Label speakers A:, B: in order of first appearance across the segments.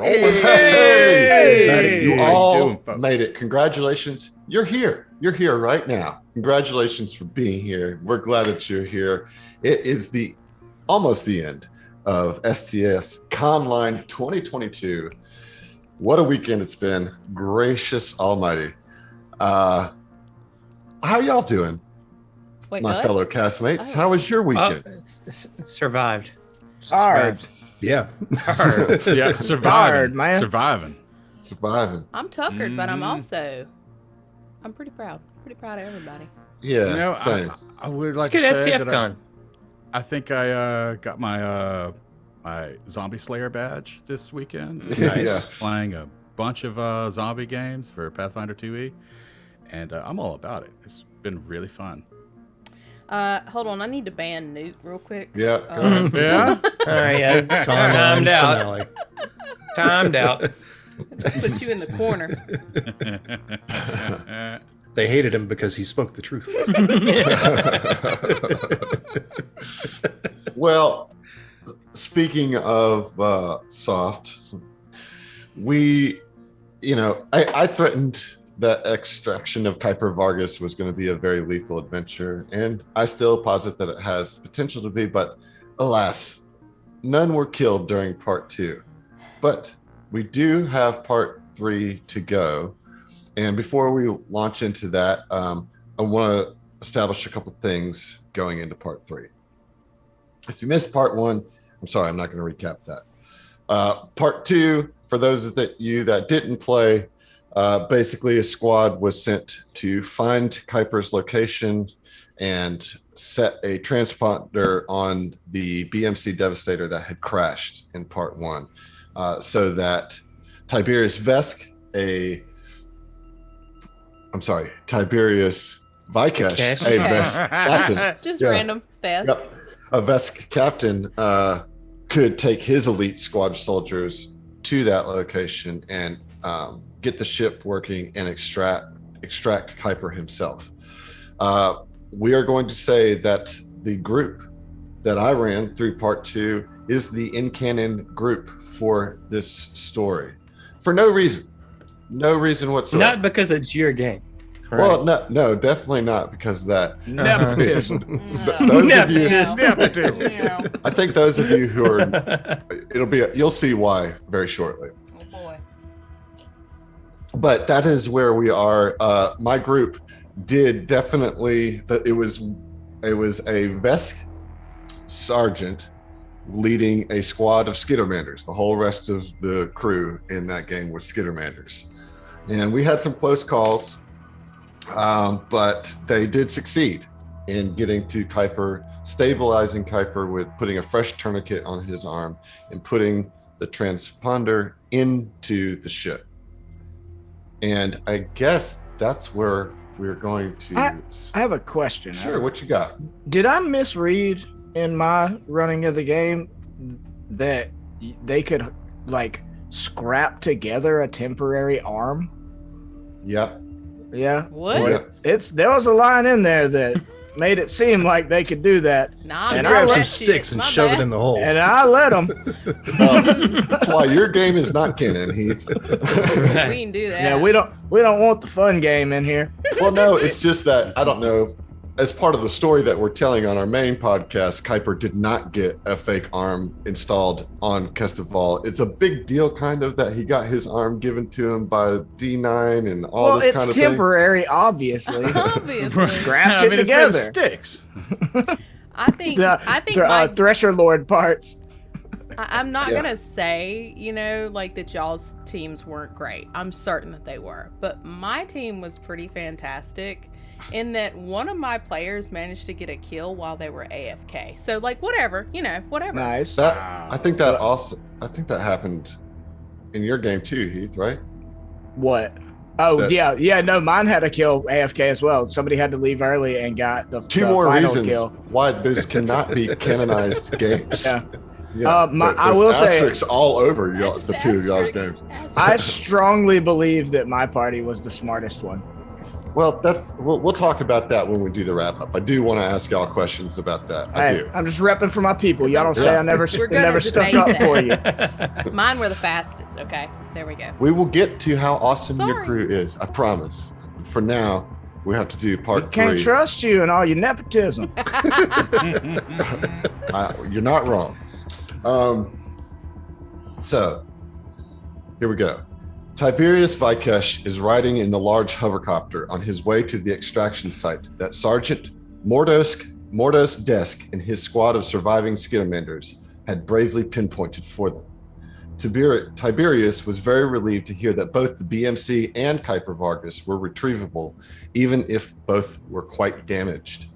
A: Hey!
B: You all made it. Congratulations. You're here. You're here right now. Congratulations for being here. We're glad that you're here. It is almost the end of STF CONLine 2022. What a weekend it's been. Gracious almighty. How y'all doing? My fellow castmates? How was your weekend?
C: Survived.
A: Hard. Yeah.
D: Hard. Yeah, surviving.
A: Hard, man.
B: Surviving.
E: I'm tuckered, but I'm pretty proud. Pretty proud of everybody.
B: Yeah, same.
D: I would like
C: to say
D: STF
C: that Con.
D: I think I got my my Zombie Slayer badge this weekend.
B: Nice.
D: Playing a bunch of zombie games for Pathfinder 2e, and I'm all about it. It's been really fun.
E: Hold on, I need to ban Newt real quick.
B: Yeah.
D: Yeah.
C: All right, timed out. Timed out.
E: Put you in the corner.
A: They hated him because he spoke the truth.
B: Well, speaking of soft, I threatened that extraction of Kuiper Vargas was going to be a very lethal adventure, and I still posit that it has potential to be, but alas, none were killed during part 2. But we do have part 3 to go. And before we launch into that, I want to establish a couple things going into part 3. If you missed part 1, I'm sorry, I'm not going to recap that. Part 2, for those of you that didn't play, basically a squad was sent to find Kuiper's location and set a transponder on the BMC Devastator that had crashed in part 1, so that Tiberius Vikesh, a Vesk captain.
E: Just random Vesk.
B: Yep. A Vesk captain could take his elite squad soldiers to that location and get the ship working and extract Kuiper himself. We are going to say that the group that I ran through part 2 is the in-canon group for this story. For no reason whatsoever.
C: Not because it's your game. Right.
B: Well, no, definitely not because of that.
A: Nepotism.
B: I think those of you who are, you'll see why very shortly.
E: Oh boy.
B: But that is where we are. My group did definitely, it was a Vesk sergeant leading a squad of Skittermanders. The whole rest of the crew in that game were Skittermanders. And we had some close calls, but they did succeed in getting to Kuiper, stabilizing Kuiper with putting a fresh tourniquet on his arm and putting the transponder into the ship. And I guess that's where we're going to...
F: I have a question.
B: Sure, what you got?
F: Did I misread in my running of the game that they could scrap together a temporary arm?
B: Yep.
F: Yeah.
E: What?
B: Yep.
F: There was a line in there that made it seem like they could do that.
E: Nah,
F: and
A: Grab some sticks and shove it in the hole.
F: And I let them.
B: That's why your game is not canon, Heath.
E: We can do that.
F: Yeah, we don't want the fun game in here.
B: Well, no, it's just that, I don't know, as part of the story that we're telling on our main podcast, Kuiper did not get a fake arm installed on Kesteval. It's a big deal, kind of, that he got his arm given to him by D9 and all this kind of thing.
F: Well, it's temporary, obviously.
E: Obviously.
F: Scrapped it together.
D: It's made of sticks.
E: I think my
F: Thresher Lord parts.
E: I'm not gonna say, that y'all's teams weren't great. I'm certain that they were, but my team was pretty fantastic in that one of my players managed to get a kill while they were AFK. So whatever.
F: Nice.
B: I think that happened in your game too, Heath, right?
F: What? Oh, yeah. No, mine had a kill AFK as well. Somebody had to leave early and got the
B: two more reasons
F: kill.
B: Why this cannot be canonized games.
F: Yeah.
B: I
F: will say
B: asterisks all over the two of y'all's games.
F: I strongly believe that my party was the smartest one.
B: Well, we'll talk about that when we do the wrap up. I do want to ask y'all questions about that. I do.
F: I'm just repping for my people. Y'all don't say I never stuck
E: debate
F: up for you.
E: Mine were the fastest. Okay, there we go.
B: We will get to how awesome your
E: Sorry.
B: crew is. I promise. For now, we have to do part 3.
F: Can't trust you and all your nepotism.
B: You're not wrong. So, here we go. Tiberius Vikesh is riding in the large hovercopter on his way to the extraction site that Sergeant Mordos Desk and his squad of surviving Skittermanders had bravely pinpointed for them. Tiberius was very relieved to hear that both the BMC and Kuiper Vargas were retrievable, even if both were quite damaged.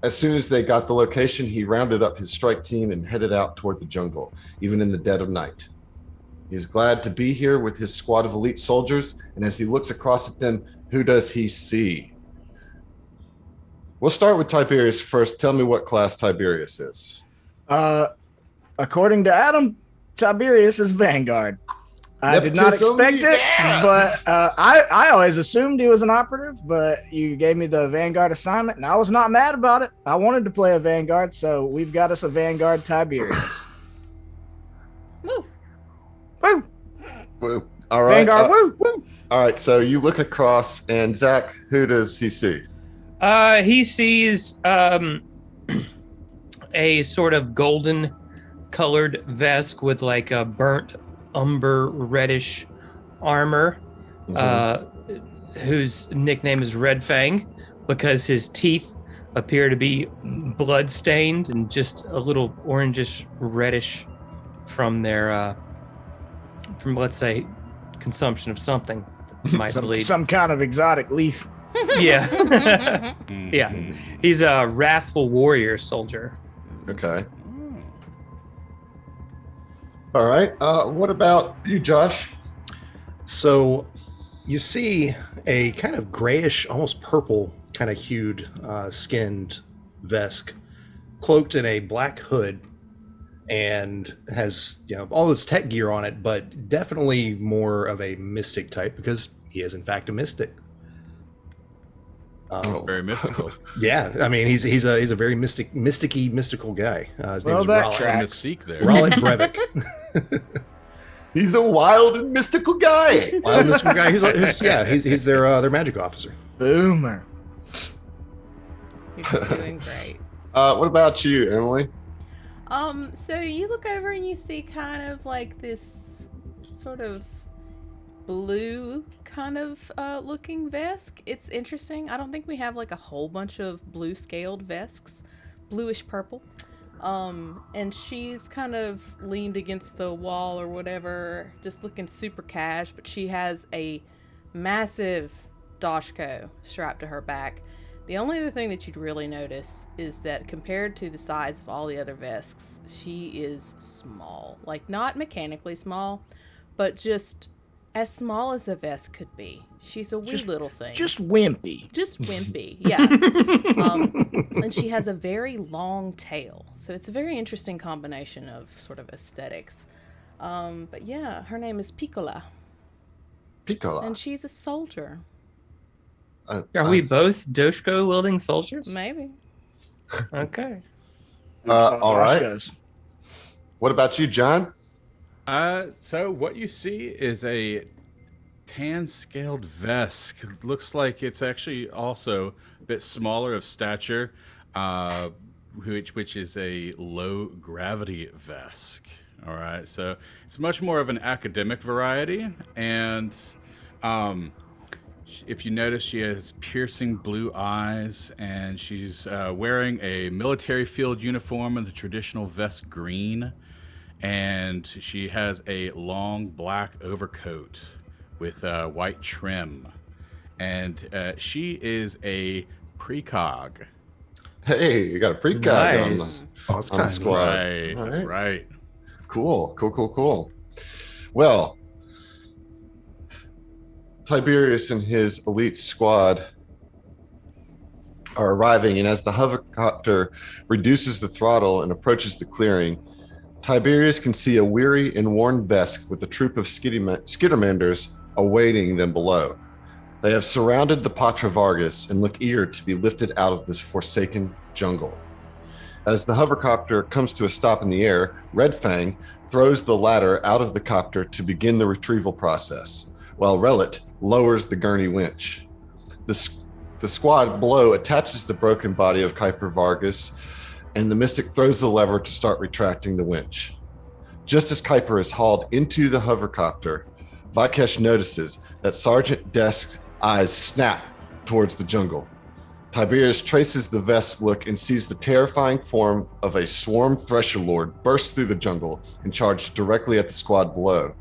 B: As soon as they got the location, he rounded up his strike team and headed out toward the jungle, even in the dead of night. He is glad to be here with his squad of elite soldiers, and as he looks across at them, who does he see? We'll start with Tiberius first. Tell me what class Tiberius is.
F: According to Adam, Tiberius is Vanguard. I did not expect it, but I always assumed he was an operative, but you gave me the Vanguard assignment, and I was not mad about it. I wanted to play a Vanguard, so we've got us a Vanguard Tiberius.
E: Woo.
F: Woo!
B: Woo. All right.
F: Vanguard, woo! Woo!
B: All right, so you look across, and Zach, who does he see?
C: He sees a sort of golden colored vest with like a burnt umber reddish armor, whose nickname is Red Fang because his teeth appear to be blood stained and just a little orangish reddish from their from, let's say, consumption of something that might bleed.
F: Some kind of exotic leaf.
C: Yeah. Yeah. He's a wrathful warrior soldier.
B: Okay. All right. What about you, Josh?
A: So you see a kind of grayish, almost purple kind of hued skinned Vesk cloaked in a black hood and has, all this tech gear on it, but definitely more of a mystic type because he is in fact a mystic.
D: Very mystical.
A: Yeah, I mean he's a very mystical guy. His name is
D: Mystique there.
A: Rollick Brevik.
B: He's a wild and mystical guy.
A: Wild and mystical guy. He's their magic officer.
F: Boomer.
E: You're doing great.
B: What about you, Emily?
E: So you look over and you see kind of like this sort of blue kind of looking Vesk. It's interesting. I don't think we have like a whole bunch of blue scaled Vesks, bluish purple. And she's kind of leaned against the wall or whatever, just looking super cash, but she has a massive Dashko strapped to her back. The only other thing that you'd really notice is that compared to the size of all the other Vesks, she is small. Like, not mechanically small, but just as small as a Vesk could be. She's a wee little thing.
F: Just wimpy.
E: Just wimpy, yeah. And she has a very long tail. So it's a very interesting combination of sort of aesthetics. But yeah, her name is Piccola.
B: Piccola.
E: And she's a soldier.
C: Are we both Doshko wielding soldiers?
E: Maybe.
C: Okay.
B: All right. What about you, John?
D: So what you see is a tan-scaled Vesk. Looks like it's actually also a bit smaller of stature, which is a low-gravity Vesk. All right, so it's much more of an academic variety, and if you notice, she has piercing blue eyes, and she's wearing a military field uniform in the traditional Vesk green. And she has a long black overcoat with white trim. And she is a precog.
B: Hey, you got a precog
C: Nice.
B: on the squad.
D: Right,
B: All
D: that's right.
B: Cool. Well, Tiberius and his elite squad are arriving, and as the hovercopter reduces the throttle and approaches the clearing, Tiberius can see a weary and worn Vesk with a troop of Skittermanders awaiting them below. They have surrounded the Patra Vargas and look eager to be lifted out of this forsaken jungle. As the hovercopter comes to a stop in the air, Red Fang throws the ladder out of the copter to begin the retrieval process, while Relit lowers the gurney winch. The squad below attaches the broken body of Kuiper Vargas, and the Mystic throws the lever to start retracting the winch. Just as Kuiper is hauled into the hovercopter, Vikesh notices that Sergeant Desk's eyes snap towards the jungle. Tiberius traces the vest look and sees the terrifying form of a swarm Thresher Lord burst through the jungle and charge directly at the squad below.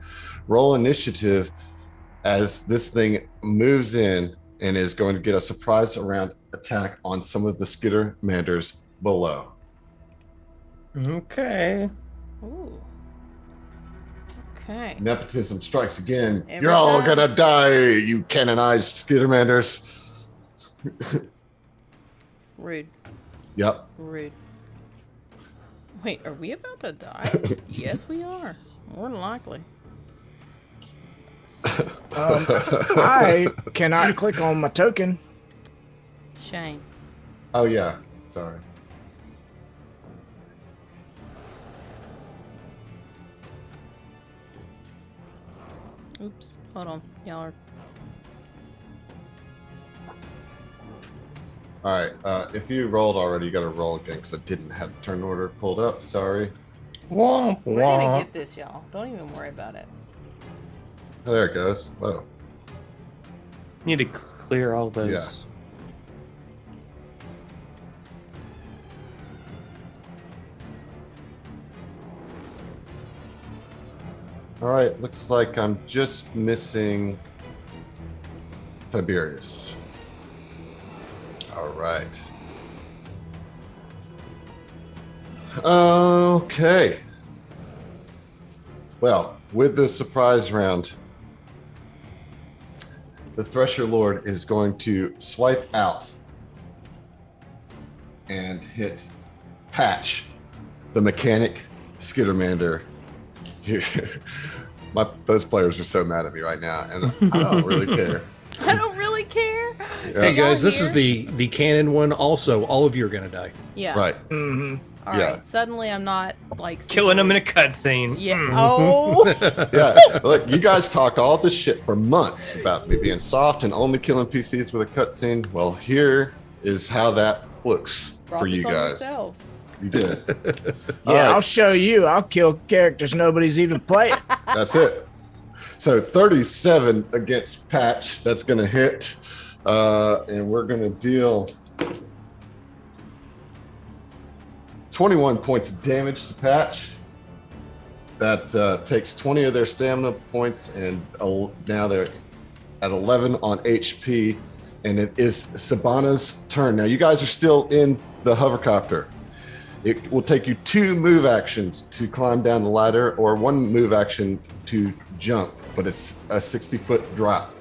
B: Roll initiative as this thing moves in and is going to get a surprise round attack on some of the Skittermanders below.
C: Okay.
E: Ooh. Okay.
B: Nepotism strikes again.
E: Every
B: You're all
E: time.
B: gonna die, you canonized Skittermanders.
E: Rude.
B: Yep.
E: Rude. Wait, are we about to die? Yes, we are. More than likely.
F: I cannot click on my token.
E: Shame.
B: Oh yeah. Sorry.
E: Oops. Hold on. Y'all are.
B: All right. If you rolled already, you got to roll again because I didn't have the turn order pulled up. Sorry.
C: Womp
E: We're gonna
C: womp.
E: get this, y'all. Don't even worry about it.
B: Oh, there it goes. Whoa.
C: Need to clear all those.
B: Yeah. All right. Looks like I'm just missing Tiberius. All right. Okay. Well, with this surprise round, the Thresher Lord is going to swipe out and hit Patch, the mechanic Skittermander. Those players are so mad at me right now, and I don't really care.
E: I don't really care.
B: Yeah.
A: Hey guys, this
E: Y'all
A: is
E: here?
A: the canon one. Also, all of you are gonna die.
E: Yeah.
B: Right.
F: Mm-hmm.
E: All right.
B: yeah.
E: Suddenly, I'm not like
C: Killing them in
E: super-
C: a cutscene.
E: Yeah. Oh.
B: Yeah. Look, you guys talked all this shit for months about me being soft and only killing PCs with a cutscene. Well, here is how that looks
E: Brought
B: for
E: this
B: you
E: on
B: guys.
E: yourselves.
B: You did.
F: Yeah,
B: All right.
F: I'll show you. I'll kill characters nobody's even playing.
B: That's it. So 37 against Patch. That's going to hit. And we're going to deal 21 points of damage to Patch. That takes 20 of their stamina points, and now they're at 11 on HP. And it is Sabana's turn. Now, you guys are still in the hovercopter. It will take you 2 move actions to climb down the ladder, or 1 move action to jump, but it's a 60-foot drop.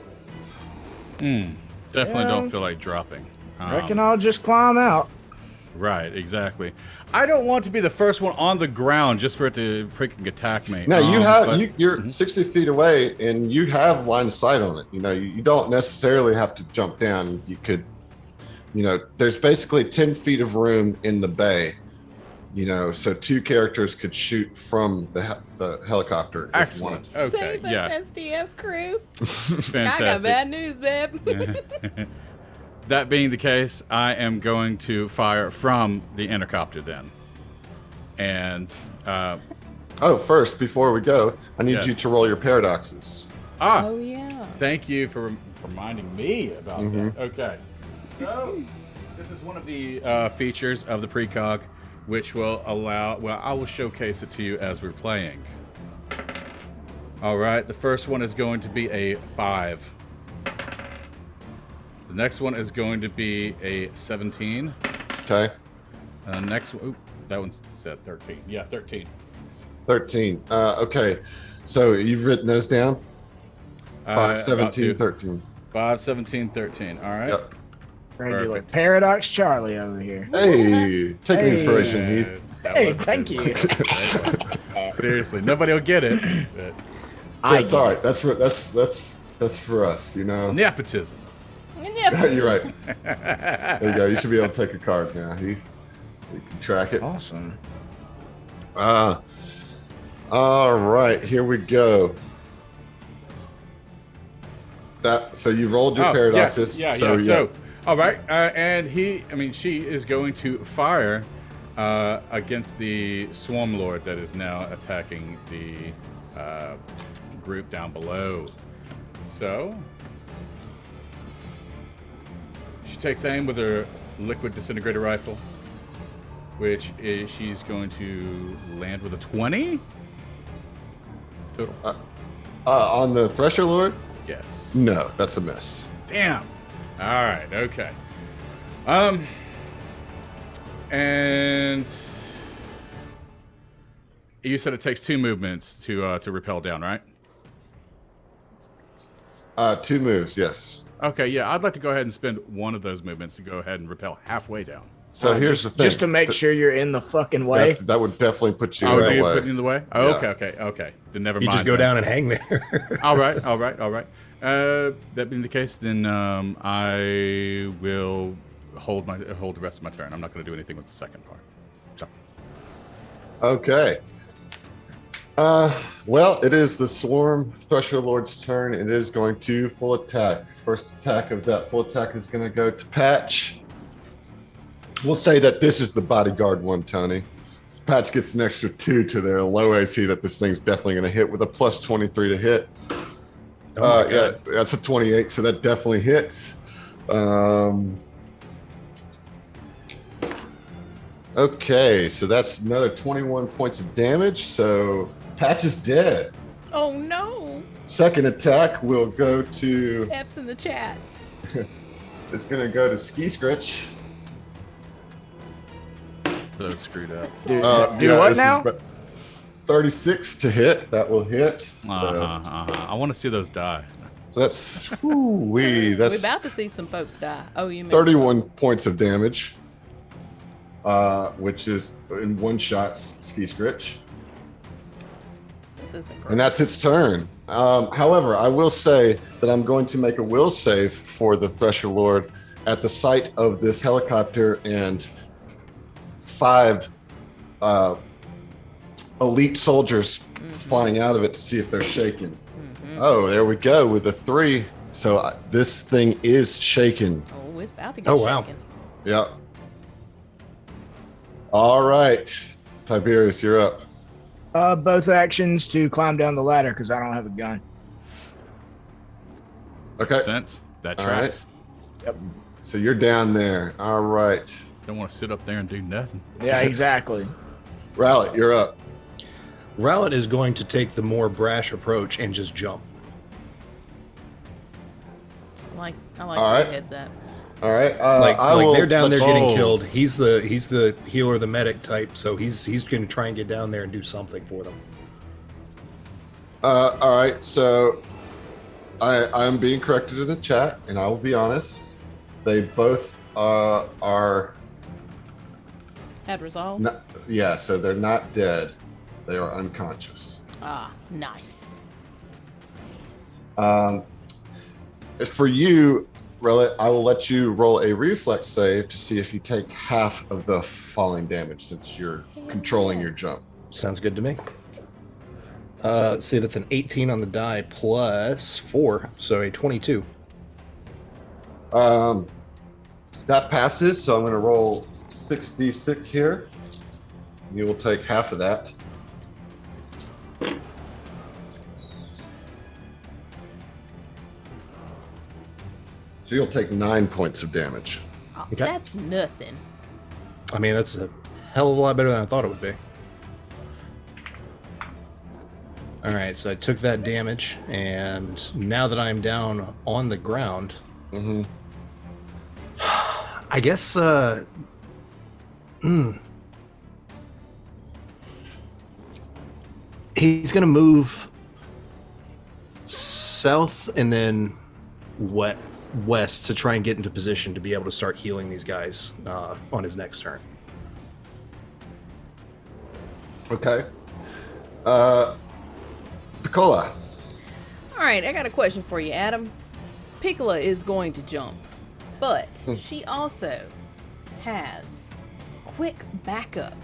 D: Definitely
F: Yeah.
D: don't feel like dropping.
F: Reckon I'll just climb out.
D: Right, exactly. I don't want to be the first one on the ground just for it to freaking attack me.
B: Now
D: but-
B: you're 60 feet away, and you have line of sight on it. You know, you don't necessarily have to jump down. You could, there's basically 10 feet of room in the bay. So 2 characters could shoot from the helicopter. If one.
D: Excellent. Okay,
E: Save us,
D: yeah,
E: STF crew. I got
D: fantastic.
E: bad news, babe.
D: That being the case, I am going to fire from the intercopter then. And,
B: Oh, first, before we go, I need
D: Yes.
B: you to roll your paradoxes.
E: Oh yeah.
D: Thank you for reminding me about
B: Mhm.
D: that. Okay. So, this is one of the features of the precog, which will allow, I will showcase it to you as we're playing. All right, the first one is going to be a 5. The next one is going to be a 17.
B: Okay,
D: Next one, that one said 13. Yeah, 13.
B: 13. Okay, so you've written those down. 5,
D: About
B: 17,
D: to.
B: 13.
D: 5, 17, 13. All right.
B: Yep.
F: Regular
D: Perfect.
F: Paradox Charlie over here.
B: Hey, take
F: Hey.
B: inspiration, Heath.
D: That
F: Hey,
D: was
F: thank
D: good.
F: you.
D: Seriously, nobody will get it. But
B: That's all right. That's for us.
D: nepotism.
B: You're right. There you go. You should be able to take a card now, Heath, so you can track it.
F: Awesome.
B: All right, here we go. So you rolled your paradoxes.
D: Yes. So, all right, and she is going to fire against the Swarm Lord that is now attacking the group down below. So she takes aim with her liquid disintegrator rifle, which is she's going to land with a 20 total.
B: On the Thresher Lord?
D: Yes.
B: No, that's a miss.
D: Damn. All right. Okay. And you said it takes 2 movements to repel down, right?
B: 2 moves, yes.
D: Okay. Yeah, I'd like to go ahead and spend one of those movements to go ahead and repel halfway down.
B: So here's the thing.
F: Just to make sure you're in the fucking way.
B: That would definitely put you
D: Oh,
B: in the way.
D: putting in the way? Oh,
B: Yeah.
D: Okay. Then never
A: You
D: mind.
A: just go down and hang there.
D: All right. That being the case, then I will hold the rest of my turn. I'm not going to do anything with the second part. So.
B: Okay. Well, it is the Swarm Thresher Lord's turn. It is going to full attack. First attack of that full attack is going to go to Patch. We'll say that this is the bodyguard one, Tony. Patch gets an extra 2 to their low AC that this thing's definitely going to hit with a plus 23 to hit. Yeah, that's a 28, so that definitely hits. Okay, so that's another 21 points of damage. So Patch is dead.
E: Oh no.
B: Second attack will go to.
E: F's in the chat.
B: It's going to go to Ski Scritch.
D: So screwed up.
F: Do what
B: this
F: now?
B: is 36 to hit. That will hit. So,
D: I want to see those die.
B: so that's that's
E: We're about to see some folks die. Oh, you mean
B: 31 points of damage, which is in one shot Ski Scritch.
E: This isn't great.
B: And that's its turn. However, I will say that I'm going to make a will save for the Thresher Lord at the sight of this helicopter and 5 elite soldiers flying out of it to see if they're shaken. Oh, there we go with a 3. So this thing is shaken.
E: Oh, it's about to get shaken.
B: Yeah. All right. Tiberius, you're up.
F: Both actions to climb down the ladder because I don't have a gun.
B: Okay.
D: Sense that
B: All right.
D: tracks.
F: Yep.
B: So you're down there. All right.
D: Don't want to sit up there and do nothing.
F: Yeah, exactly.
B: Rowlett, you're up.
A: Rowlett is going to take the more brash approach and just jump.
E: I like
B: All
E: where
B: right.
E: your head's at.
B: All right.
A: Like they're down there getting
D: Oh.
A: killed. He's the healer, the medic type, so he's going to try and get down there and do something for them.
B: All right. So I'm being corrected in the chat, and I will be honest. They both are
E: Had resolve.
B: not. Yeah. So they're not dead. They are unconscious.
E: Ah, nice.
B: For you, Rowlett, I will let you roll a reflex save to see if you take half of the falling damage since you're controlling your jump.
A: Sounds good to me. Let's see, that's an 18 on the die plus 4, so a 22.
B: That passes, so I'm going to roll 6d6 here. You will take half of that. So you'll take 9 points of damage.
E: Oh,
A: Okay.
E: That's nothing.
A: I mean, that's a hell of a lot better than I thought it would be. All right, so I took that damage, and now that I'm down on the ground, I guess, he's going to move south and then west to try and get into position to be able to start healing these guys on his next turn.
B: Okay. Piccola.
E: All right, I got a question for you, Adam. Piccola is going to jump, but she also has quick backup.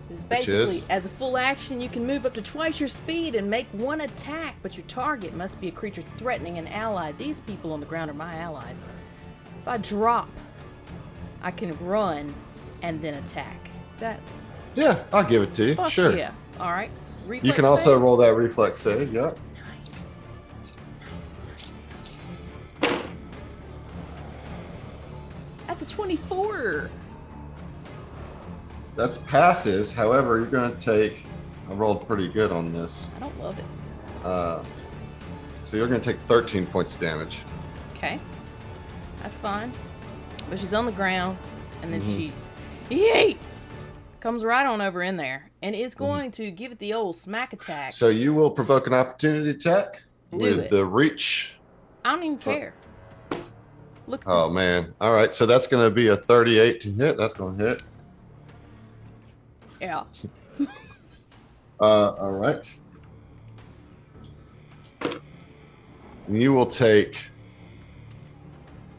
E: It's basically, as a full action, you can move up to twice your speed and make one attack, but your target must be a creature threatening an ally. These people on the ground are my allies. If I drop, I can run and then attack. Is that?
B: Yeah, I'll give it to you.
E: Fuck
B: Sure.
E: yeah. All right. Reflex
B: You can also
E: save.
B: roll that reflex save. Yep.
E: That's a 24.
B: That passes. However, you're going to take. I rolled pretty good on this.
E: I don't love it.
B: So you're going to take 13 points of damage.
E: Okay. That's fine. But she's on the ground, and then
B: Mm-hmm.
E: she yeet, comes right on over in there and is going to give it the old smack attack.
B: So you will provoke an opportunity attack
E: Do
B: with
E: it.
B: the reach.
E: I don't even care. Look at
B: Oh
E: this.
B: man! All right, so that's going to be a 38 to hit. That's going to hit.
E: Yeah.
B: All right. You will take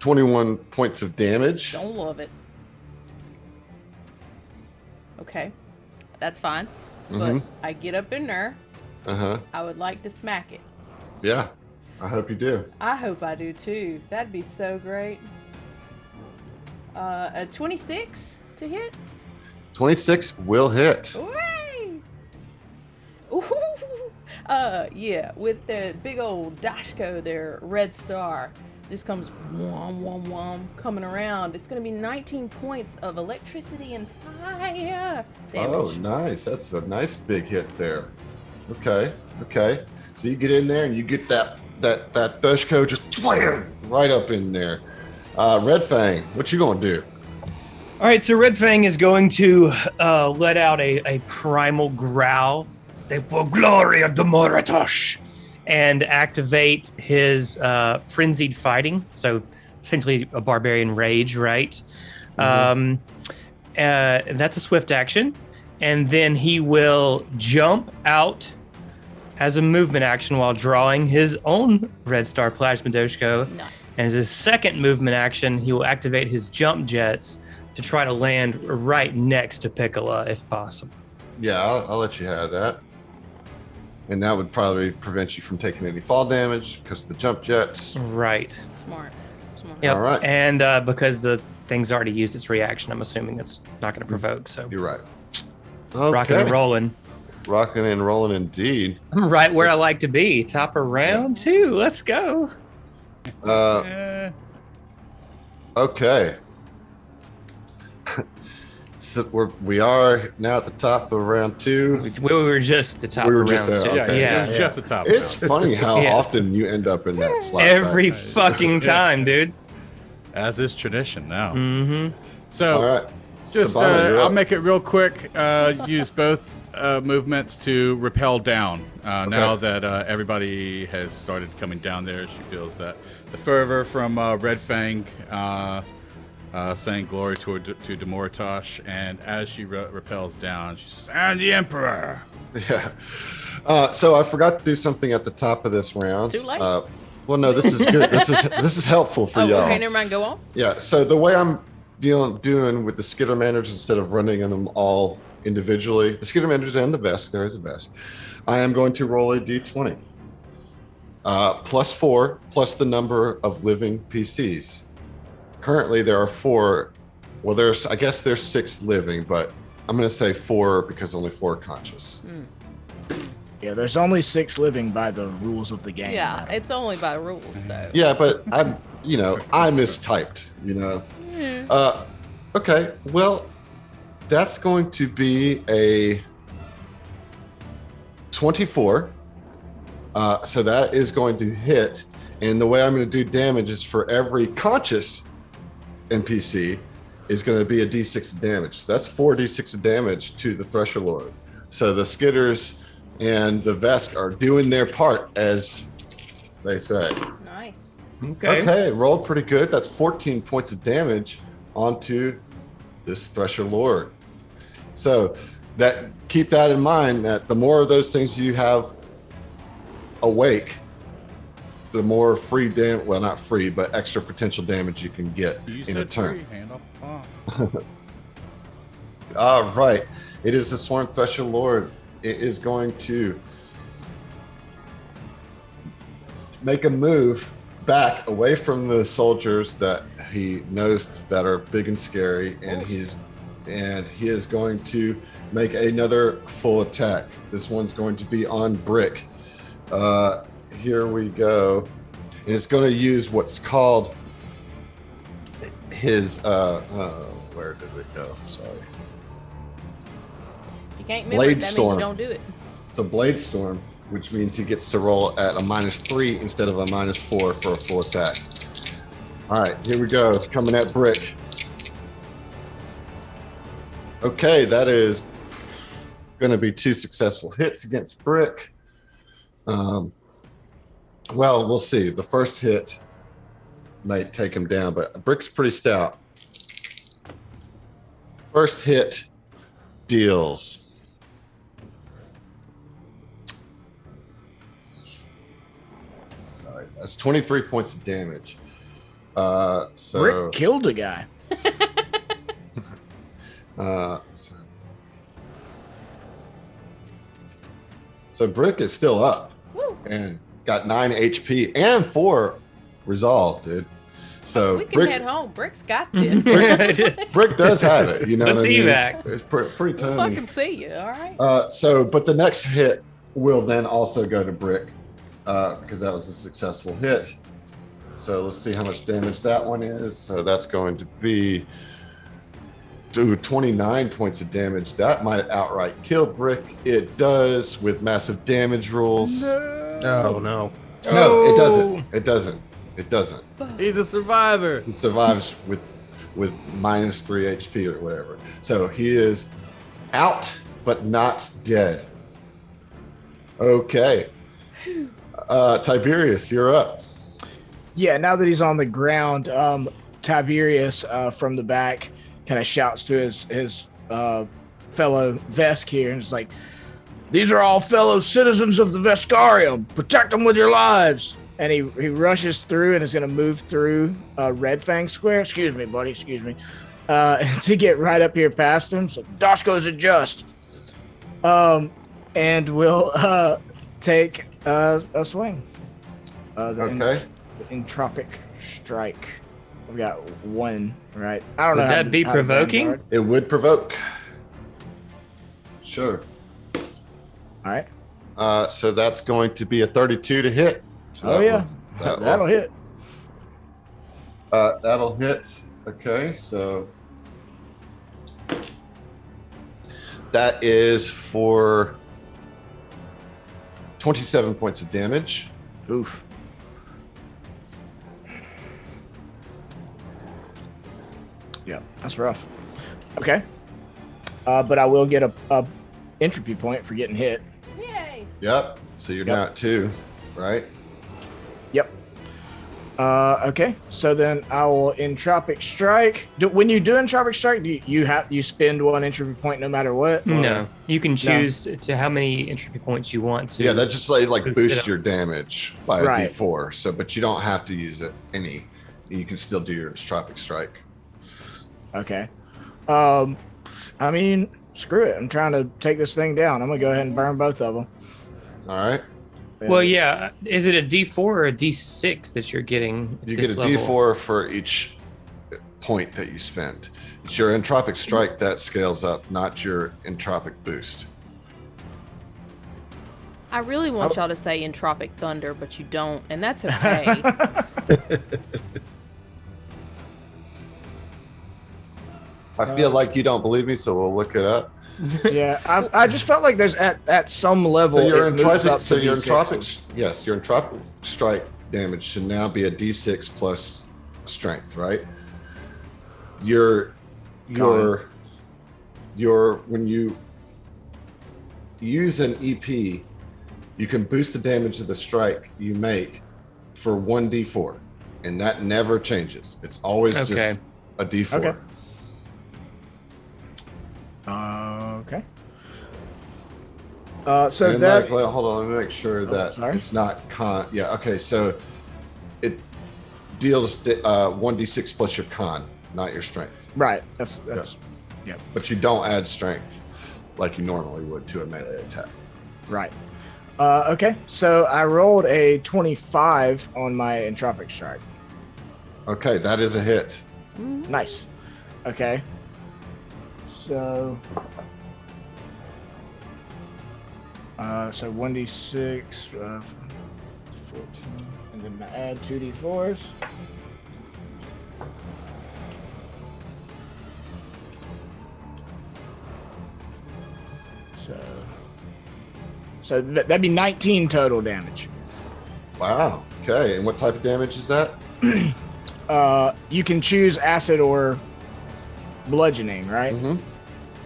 B: 21 points of damage.
E: Don't love it. Okay. That's fine. But
B: Mhm.
E: I get up in there.
B: Uh-huh.
E: I would like to smack it.
B: Yeah. I hope you do.
E: I hope I do too. That'd be so great. A 26 to hit?
B: 26 will hit.
E: Way! Ooh. Yeah, with the big old Dashko there, Red Star, just comes whom, whum, whum, coming around. It's going to be 19 points of electricity and fire damage.
B: Oh, nice. That's a nice big hit there. Okay. Okay. So you get in there and you get that Dushko just wham, right up in there. Red Fang, what you gonna do?
C: All right, so Red Fang is going to let out a primal growl, say, "For glory of the Moratosh," and activate his frenzied fighting. So essentially a barbarian rage, right? And that's a swift action. And then he will jump out as a movement action while drawing his own Red Star Plasma Doshko.
E: Nice.
C: And as his second movement action, he will activate his jump jets to try to land right next to Piccola if possible.
B: Yeah, I'll let you have that. And that would probably prevent you from taking any fall damage because of the jump jets.
C: Right.
E: Smart.
C: Yep.
B: All right.
C: And because the thing's already used its reaction, I'm assuming it's not going to provoke. So
B: You're right. Okay.
C: rocking and rolling.
B: Rocking and rolling indeed.
C: I'm right where I like to be. Top of round 2. Let's go.
B: Okay. So we are now at the top of round 2.
C: We were just the top
B: We were
C: of
B: just
C: round
B: there,
C: 2.
B: okay.
C: Yeah.
D: It was just the top.
B: It's funny how
C: Yeah.
B: often you end up in that slot.
C: Every
B: side.
C: fucking time, dude.
D: As is tradition now.
C: Mm-hmm.
D: So
B: All right.
D: just
B: Sabana, you're
D: I'll
B: up.
D: make it real quick. Use both movements to rappel down. Now that everybody has started coming down there, she feels that the fervor from Red Fang saying glory to Demoratosh, and as she rappels down, she says, "And the Emperor."
B: Yeah. So I forgot to do something at the top of this round.
E: Too late.
B: Well, no, this is good. This is helpful for
E: Oh,
B: y'all.
E: okay, never mind. Go on.
B: Yeah. So the way I'm doing with the skitter managers, instead of running them all individually, the skitter managers and the vest, there is a vest, I am going to roll a d20. +4 plus the number of living PCs. Currently there are 4. Well, I guess there's 6 living, but I'm going to say 4 because only 4 are conscious.
F: Yeah, there's only 6 living by the rules of the game.
E: Yeah, it's only by rules, so.
B: Yeah, but I mistyped, Okay, well, that's going to be a 24. So that is going to hit. And the way I'm going to do damage is for every conscious NPC is going to be a d6 of damage. So that's 4d6 of damage to the Thresher Lord. So the skitters and the vest are doing their part, as they say.
E: Nice.
B: Okay, rolled pretty good. That's 14 points of damage onto this Thresher Lord. So keep that in mind, that the more of those things you have awake, the more free damage, well, not free, but extra potential damage you can get in a turn.
D: Free. Hand off the palm.
B: All right. It is the Sworn Thresher Lord. It is going to make a move back away from the soldiers that he knows that are big and scary, and he is going to make another full attack. This one's going to be on Brick. Here we go. And it's going to use what's called his where did it go? Sorry.
E: You can't miss
B: Blade
E: it. That
B: Storm.
E: means you don't do it.
B: It's a Blade Storm, which means he gets to roll at a -3 instead of a -4 for a full attack. All right, here we go. Coming at Brick. Okay, that is going to be 2 successful hits against Brick. Well, we'll see. The first hit might take him down, but Brick's pretty stout. First hit deals. Sorry, that's 23 points of damage. So
F: Brick killed a guy.
B: So Brick is still up.
E: Woo.
B: And got 9 HP and 4 resolve, dude. So
E: We can head home. Brick's got this.
B: Brick does have it. You know
C: Let's
B: what I mean?
C: evac.
B: It's pretty
E: We'll
B: tiny.
E: fucking see you. All right.
B: But the next hit will then also go to Brick because that was a successful hit. So let's see how much damage that one is. So that's going to be 29 points of damage. That might outright kill Brick. It does with massive damage rules.
A: Oh no.
B: No, it doesn't. It doesn't. It doesn't.
D: He's a survivor.
B: He survives with -3 HP or whatever. So he is out, but not dead. Okay. Tiberius, you're up.
F: Yeah, now that he's on the ground, Tiberius from the back kind of shouts to his fellow Vesk here and is like, "These are all fellow citizens of the Veskarium. Protect them with your lives." And he rushes through and is going to move through Red Fang Square. Excuse me, buddy. Excuse me. To get right up here past him. So Doshko's adjust. And we'll take a swing.
B: Okay.
F: Entropic Strike. We've got 1, right? I don't know.
C: Would that be provoking?
F: Vanguard.
B: It would provoke. Sure.
F: All right.
B: So that's going to be a 32 to hit. So
F: Oh, yeah.
B: That'll
F: hit.
B: That'll hit. Okay, so that is for 27 points of damage.
F: Oof. Yeah, that's rough. Okay. But I will get a entropy point for getting hit.
E: Yay.
B: Yep. So you're now at 2, right?
F: Yep. Okay. So then I will entropic strike. When you do entropic strike, do you spend 1 entropy point no matter what? Or-
C: No, you can choose to how many entropy points you want to.
B: Yeah, that just like
C: boost
B: boosts
C: it up.
B: your damage by a
F: Right.
B: D4. So, but you don't have to use it any. You can still do your entropic strike.
F: Okay. I mean, screw it. I'm trying to take this thing down. I'm gonna go ahead and burn both of them.
B: All right.
C: Well, yeah. Is it a D4 or a D6 that you're getting? At
B: You
C: this
B: get a
C: level?
B: D4 for each point that you spend. It's your entropic strike that scales up, not your entropic boost.
E: I really want y'all to say entropic thunder, but you don't, and that's okay.
B: I feel like you don't believe me, so we'll look it up.
F: Yeah, I just felt like there's at some level.
B: So your
F: it moves
B: entropic,
F: up to
B: your
F: D6s.
B: yes, your entropic strike damage should now be a D6 plus strength, right? Your when you use an EP, you can boost the damage of the strike you make for 1d4, and that never changes. It's always just
C: Okay.
B: a D4.
F: Okay. Okay. So
B: And
F: that
B: hold on, let me make sure that
F: sorry.
B: it's not yeah, okay, so deals 1d6 plus your con, not your strength.
F: Right. That's
B: Yeah. But you don't add strength like you normally would to a melee attack.
F: right. Okay, so I rolled a 25 on my entropic strike.
B: Okay, that is a hit.
F: Nice. Okay. So 1d6, 14, and then I add 2d4s. So that'd be 19 total damage.
B: Wow. Okay, and what type of damage is that?
F: You can choose acid or bludgeoning, right?
B: Mm-hmm.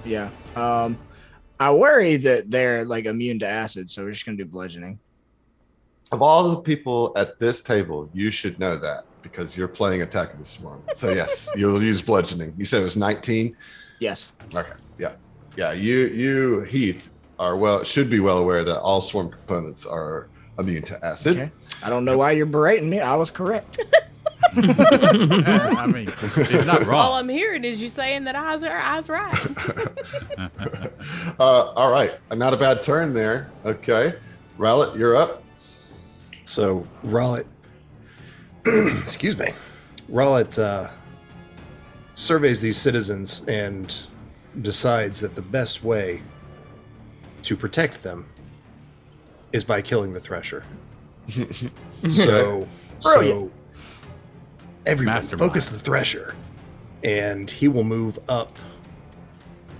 F: Yeah. I worry that they're like immune to acid, so we're just gonna do bludgeoning.
B: Of all the people at this table, you should know that because you're playing Attack of the Swarm. So yes, you'll use bludgeoning. You said it was 19?
F: Yes.
B: Okay. Yeah. Yeah. You Heath should be well aware that all swarm components are immune to acid.
F: Okay. I don't know why you're berating me. I was correct.
D: I mean, he's not
E: All
D: wrong.
E: I'm hearing is you saying that I was right.
B: All right. Not a bad turn there. Okay. Rowlet, you're up.
A: So Rowlet, excuse me, Rowlet surveys these citizens and decides that the best way to protect them is by killing the Thresher. So everyone
D: Mastermind.
A: focus the Thresher, and he will move up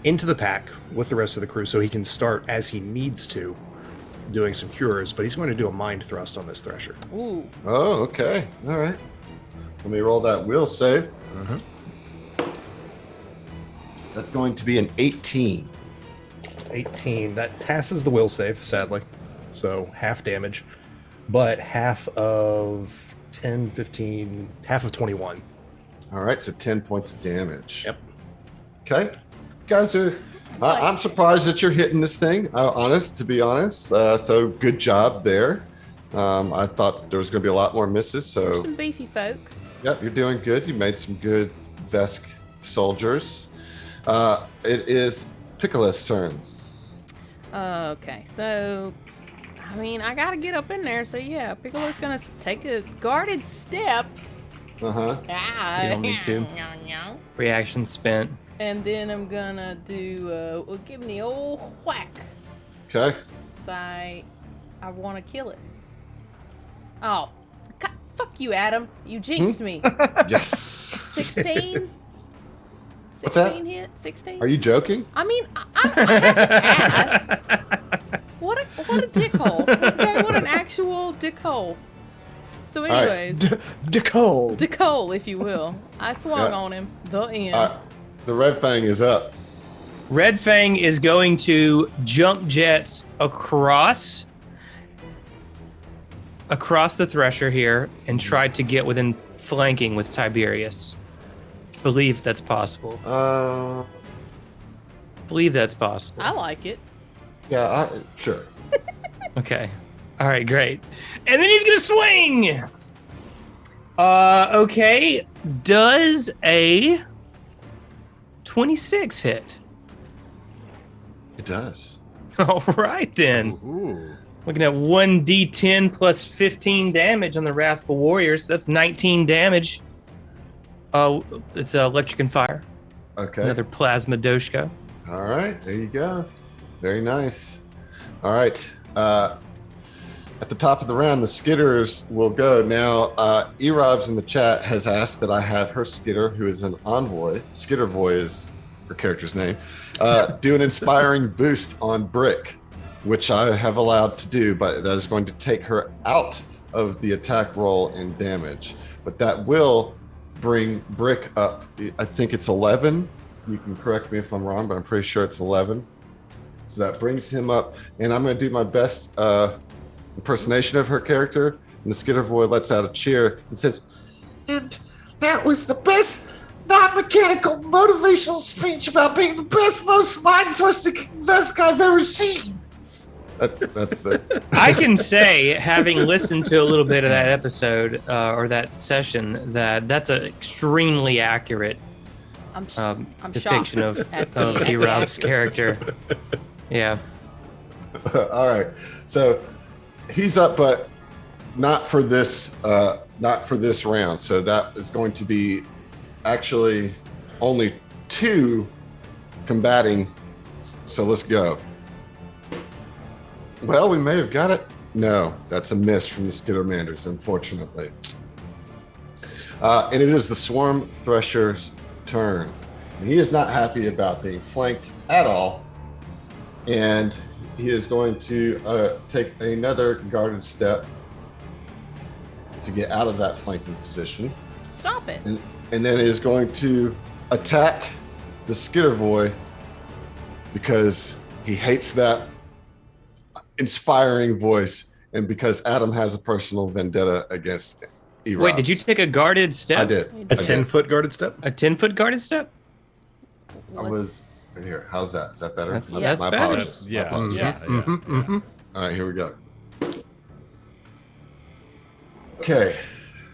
A: into the pack with the rest of the crew so he can start as he needs to doing some cures, but he's going to do a mind thrust on this Thresher.
E: Ooh.
B: Oh, okay. All right. Let me roll that will save. That's going to be an 18.
A: 18. That passes the will save, sadly. So half damage, but half of 10, 15, half of 21.
B: All right. So 10 points of damage.
A: Yep.
B: Okay. You guys are. I'm surprised that you're hitting this thing. To be honest. So good job there. I thought there was going to be a lot more misses.
E: We're
B: So
E: some beefy folk.
B: yep, you're doing good. You made some good Vesk soldiers. It is Piccolo's turn.
E: Okay, so I mean, I gotta get up in there. So yeah, Piccolo's gonna take a guarded step.
B: Uh-huh.
E: Ah,
C: You don't need to. Reaction spent.
E: And then I'm gonna do. We'll give him the old whack.
B: Okay.
E: 'Cause I want to kill it. Oh, fuck you, Adam! You jinxed me.
B: Yes.
E: 16.
B: What's that?
E: 16 hit. 16.
B: Are you joking?
E: I mean, I have to ask. What a dickhole. Okay, what an actual dickhole. So
B: right.
E: anyways,
F: Decole.
E: dickhole, if you will. I swung
B: Yeah.
E: on him. The end.
B: All right. The Red Fang is up.
C: Red Fang is going to jump jets across the Thresher here and try to get within flanking with Tiberius. Believe that's possible. Believe that's possible.
E: I like it.
B: Yeah, sure.
C: Okay. All right, great. And then he's going to swing. Okay. Does a 26 hit?
B: It does.
C: All right, then.
D: Ooh.
C: Looking at 1d10 plus 15 damage on the Wrathful Warriors. That's 19 damage. Oh, it's electric and fire.
B: Okay.
C: Another plasma Doshko.
B: All right. There you go. Very nice. All right. At the top of the round, the Skitters will go. Now, Erobs in the chat has asked that I have her Skitter, who is an envoy. Skittervoy is her character's name. Do an inspiring boost on Brick, which I have allowed to do, but that is going to take her out of the attack roll and damage. But that will bring Brick up. I think it's 11. You can correct me if I'm wrong, but I'm pretty sure it's 11. So that brings him up, and I'm going to do my best impersonation of her character. And the Skittervoy lets out a cheer and says, "And that was the best non-mechanical motivational speech about being the best, most mind-thrusting Vesk I've ever seen." That's it.
C: I can say, having listened to a little bit of that episode or that session, that's an extremely accurate
E: I'm
C: depiction
E: shocked
C: of
E: at the
C: E-Rob's character. Yeah.
B: All right. So he's up, but not for this. Not for this round. So that is going to be actually only 2 combating. So let's go. Well, we may have got it. No, that's a miss from the Skittermanders, unfortunately. And it is the Swarm Thresher's turn. And he is not happy about being flanked at all. And he is going to take another guarded step to get out of that flanking position.
E: Stop it.
B: And then is going to attack the Skittervoy because he hates that inspiring voice and because Adam has a personal vendetta against E-Robs.
C: Wait, did you take a guarded step?
B: I did.
A: A 10-foot guarded step?
C: A 10-foot guarded step?
B: I was right here. How's that? Is that better?
C: That's
B: My
C: better.
B: apologies. My
D: Yeah.
B: apologies.
D: Yeah.
B: All right, here we go. Okay.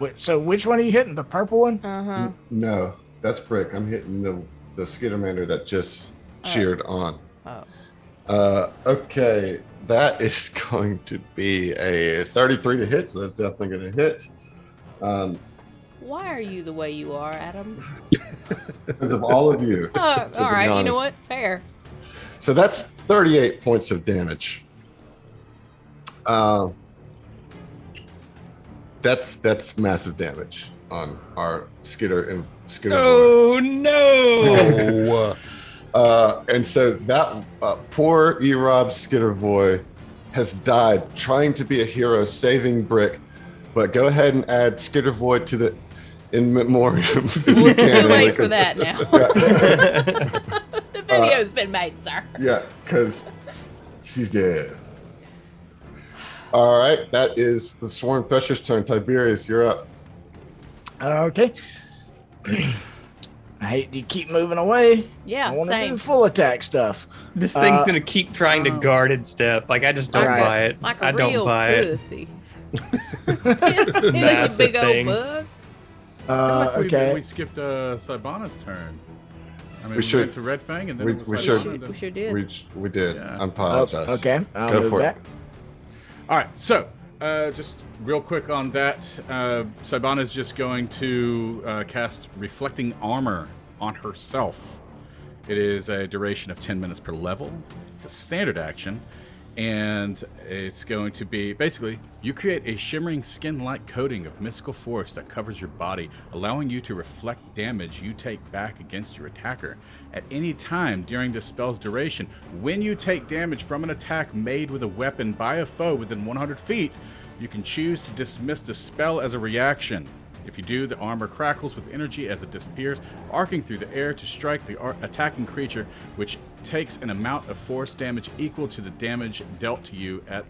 F: Wait, so which one are you hitting? The purple one?
E: Uh-huh.
B: No, that's Brick. I'm hitting the Skittermander that just cheered on.
E: Oh.
B: Okay, that is going to be a 33 to hit, so that's definitely going to hit.
E: Why are you the way you are, Adam?
B: Because of all of you.
E: Oh,
B: to be
E: all right. You
B: honest.
E: know what? Fair.
B: So that's 38 points of damage. That's massive damage on our Skitter.
C: Oh, no.
B: And so that poor E-Rob Skittervoy has died trying to be a hero, saving Brick. But go ahead and add Skittervoy to the in memoriam.
E: Well, it's too late for that now. The video's been made, sir.
B: Yeah, because she's dead. All right, that is the Swarm Thresher's turn. Tiberius, you're up.
F: Okay. I hate you keep moving away.
E: Yeah,
F: I want to do
E: same.
F: full attack stuff.
C: This thing's going to keep trying to guarded step. Like, I just don't
F: Right.
C: buy it.
E: Like a
C: I
E: real
C: don't buy it.
E: pussy. You
C: Massive
E: big old
C: thing.
E: bug.
F: Okay.
D: We skipped Sibana's turn. I mean,
B: We should-
D: went to Red Fang and then
B: we-
D: it was
B: we
D: Sibana
B: should-
D: and then-
E: We sure did.
B: We did.
D: Yeah.
B: I apologize.
F: Okay. I'll
B: Go
F: move
B: for it.
F: back.
D: All right, so just real quick on that, Sibana is just going to cast Reflecting Armor on herself. It is a duration of 10 minutes per level, a standard action, and it's going to be basically you create a shimmering skin-like coating of mystical force that covers your body, allowing you to reflect damage you take back against your attacker. At any time during the spell's duration, when you take damage from an attack made with a weapon by a foe within 100 feet, you can choose to dismiss the spell as a reaction. If you do, the armor crackles with energy as it disappears, arcing through the air to strike the attacking creature, which takes an amount of force damage equal to the damage dealt to you at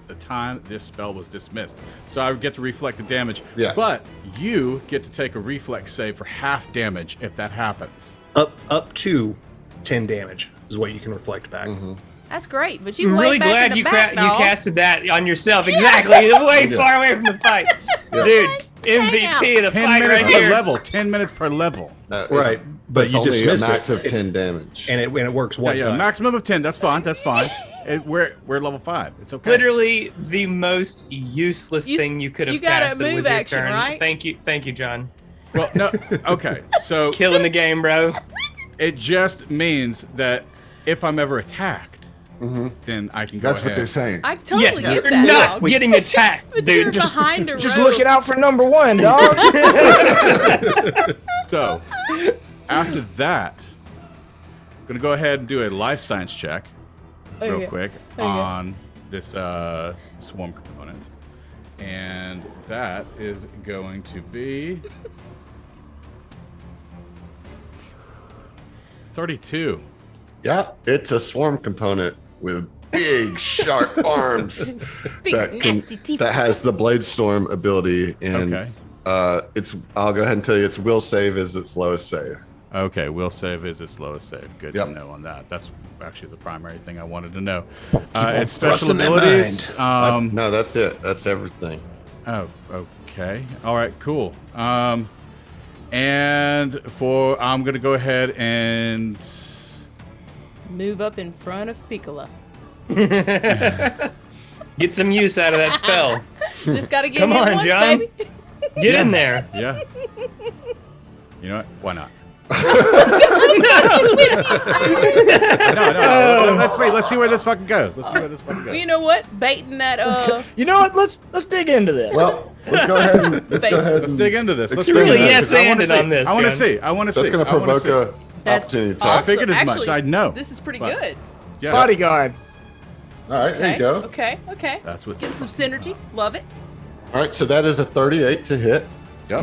D: the time this spell was dismissed. So I would get to reflect the damage,
B: Yeah.
D: but you get to take a reflex save for half damage if that happens.
A: Up to 10 damage is what you can reflect back.
E: That's great, but you
C: I'm
E: way
C: really
E: back
C: glad
E: in the
C: you
E: back, dog.
C: casted that on yourself. Exactly. You're way
B: Yeah.
C: far away from the fight. Dude, MVP of the
D: 10
C: fight
D: minutes
C: right
D: per
C: here.
D: level. 10 minutes per level.
A: Right, but
B: it's
A: you
B: only
A: dismiss
B: a max
A: it.
B: of 10 damage.
A: And it works one
D: Yeah,
A: time.
D: maximum of 10. That's fine. That's fine. We're level 5. It's okay.
C: Literally the most useless thing you could have
E: you got a
C: casted
E: move
C: with your
E: action,
C: turn.
E: right?
C: Thank you, John.
D: Well, no. Okay. So
C: Killing the game, bro.
D: it just means that if I'm ever attacked, then I can go
B: That's
D: ahead.
B: what they're saying.
E: I totally
C: Yeah,
E: get
C: you're
E: that,
C: not
E: dog.
C: getting attacked,
E: But
C: dude.
E: you're behind a
F: Just
E: rope.
F: looking out for number one, dog.
D: So after that, I'm gonna go ahead and do a life science check real
E: Okay.
D: quick on this swarm component, and that is going to be 32.
B: Yeah, it's a swarm component with big, sharp arms
E: Big, nasty teeth.
B: that has the Blade Storm ability, and
D: Okay.
B: it's. I'll go ahead and tell you, its will save is its lowest save.
D: Okay, will save is its lowest save. Good
B: Yep.
D: to know on that. That's actually the primary thing I wanted to know.
A: on
D: Its special
A: thrusting that
D: abilities.
B: No, that's it. That's everything.
D: Oh, okay. All right, cool. And for I'm gonna go ahead and
E: Move up in front of Piccolo.
C: Get some use out of that spell.
E: Just gotta get
C: Come
E: in
C: on,
E: once,
C: John.
E: baby.
C: Get in there.
D: yeah. You know what? Why not? No. Let's see where this fucking goes.
E: Well, you know what? Baiting that.
F: You know what? Let's dig into this.
B: Well, let's go ahead and
D: Let's dig into this. Let's
C: really
D: dig into
C: yes
D: this. I wanna
C: anded
D: see.
C: on this,
D: I want to
C: John.
D: see. I want to see.
B: That's going to
D: I wanna
B: provoke
D: see.
B: a
E: That's
B: opportunity to
E: awesome.
B: talk.
D: I figured as much.
E: Actually,
D: I know.
E: This is pretty
D: But-
E: good.
D: Yeah.
F: Bodyguard.
B: All right, there you go.
E: Okay.
D: That's what's
E: Getting some synergy. Love it.
B: All right, so that is a 38 to hit.
D: Yep.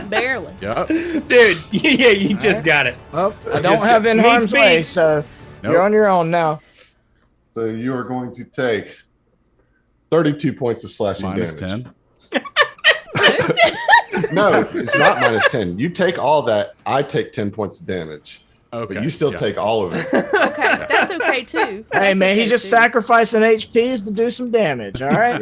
E: Barely.
D: Yep.
C: Dude, yeah, you just got it.
F: Well, I
D: I
F: don't
D: just-
F: have in
C: Meets
F: harm's way,
C: beats.
F: so
D: Nope.
F: you're on your own now.
B: So you are going to take 32 points of slashing
D: Minus
B: damage.
D: 10.
B: No, it's not minus 10. You take all that. I take 10 points of damage.
D: Okay.
B: But you still
D: yeah.
B: take all of it.
E: Okay, that's okay too.
F: Hey
E: That's
F: man,
E: okay
F: he's just
E: too.
F: sacrificing HPs to do some damage. All right.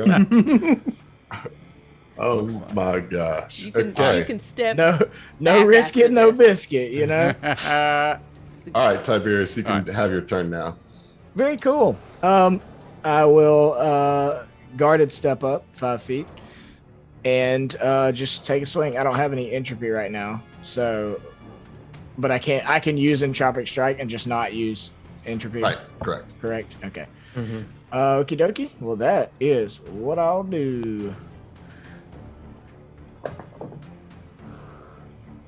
B: Oh my gosh.
E: You can,
B: Okay.
E: you can step.
F: No
E: Back
F: risk
E: after
F: it, no
E: this.
F: biscuit. You know.
B: All right, Tiberius, you can have your turn now.
F: Very cool. I will guarded step up 5 feet and just take a swing. I don't have any entropy right now, so but I can use entropic strike and just not use entropy.
B: Right, correct.
F: Correct. Okay.
C: Mm-hmm.
F: Okie dokie. Well, that is what I'll do.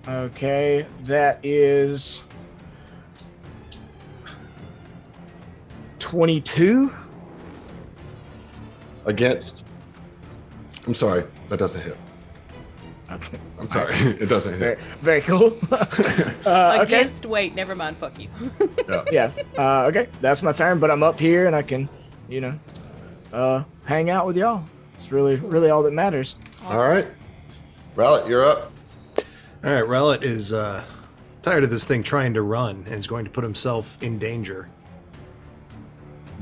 F: Okay, that is 22.
B: Against. I'm sorry, that doesn't hit.
F: Okay.
B: I'm sorry, it doesn't
F: Very,
B: hit.
F: very cool. Okay.
E: Against wait, never mind. Fuck you.
F: Yeah. Okay, that's my turn, but I'm up here and I can, hang out with y'all. It's really all that matters.
B: All right. Rowlet, you're up.
A: All right, Relit is tired of this thing trying to run and is going to put himself in danger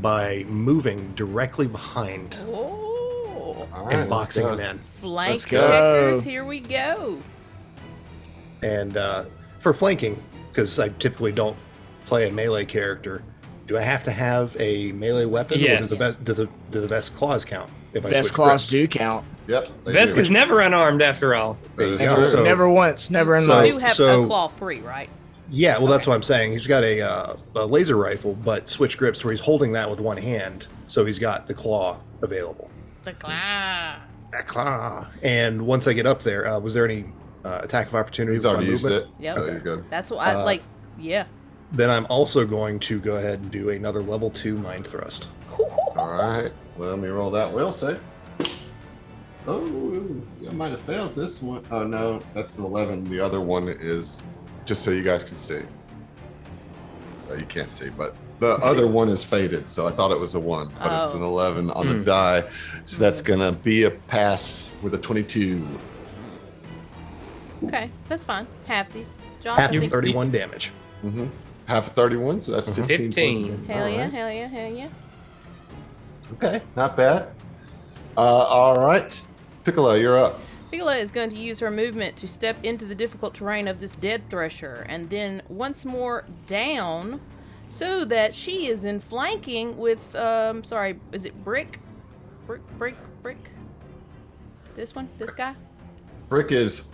A: by moving directly behind
E: Oh,
B: All right,
A: and
B: let's
A: boxing
B: go.
A: him in.
E: flank
F: Let's go.
E: checkers. Here we go.
A: And for flanking, because I typically don't play a melee character, do I have to have a melee weapon?
C: Yes.
A: Or do the best claws count? If I
F: Best
A: switch
F: claws
A: grips?
F: do count.
B: Yep. they
C: Vesk
B: do.
C: is never unarmed after all.
B: That is
A: Yeah,
B: true.
A: so-
F: Never once, never in
A: So-
F: life.
E: You do have
A: so-
E: a claw free, right?
A: Yeah, well, that's
E: Okay.
A: what I'm saying. He's got a laser rifle, but switch grips where he's holding that with one hand, so he's got the claw available.
E: The claw.
A: That claw. And once I get up there, was there any attack of opportunity?
B: He's
A: with my
B: already used
A: movement?
B: it,
E: Yep.
B: so you're good.
E: That's what I like. Yeah.
A: Then I'm also going to go ahead and do another level 2 mind thrust.
B: All right. Let me roll that will save. Oh, I might have failed this one. Oh, no. That's an 11. The other one is just so you guys can see. You can't see, but the other one is faded, so I thought it was a 1, but it's an 11 on the die. So that's going to be a pass with a 22.
E: Okay, that's fine. Halfsies. John,
A: Half
E: I
A: of
E: think-
A: 31 damage.
B: Mm-hmm. Half of 31, so that's 15.
C: 15.
B: points.
E: Hell
B: All
E: yeah,
B: right.
E: hell yeah, hell yeah.
B: Okay, not bad. All right. Piccolo, you're up.
E: Piccolo is going to use her movement to step into the difficult terrain of this dead thresher and then once more down so that she is in flanking with, sorry, is it Brick? Brick? This one? This guy?
B: Brick is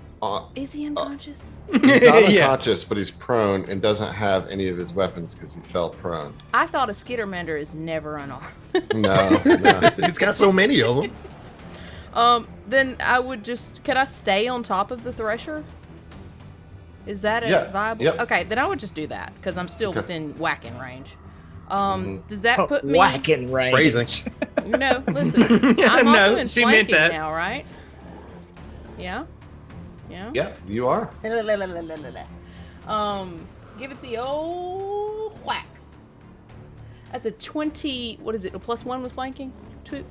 E: Is he unconscious?
B: he's not
C: Yeah.
B: unconscious, but he's prone and doesn't have any of his weapons because he fell prone.
E: I thought a Skittermander is never unarmed.
B: No.
A: He's got so many of them.
E: Then I would just, can I stay on top of the thresher? Is that a
B: Yeah,
E: viable?
B: yep.
E: Okay, then I would just do that because I'm still
B: Okay.
E: within whacking range.
B: Mm-hmm.
E: Does that put me?
F: Whacking range.
A: Phrasing.
E: No, listen. I'm
C: No,
E: also in
C: she meant
E: flanking
C: that.
E: now, right? Yeah. Yeah.
B: Yeah, you are.
E: Give it the old whack. That's a 20. What is it? A +1 with flanking? Two.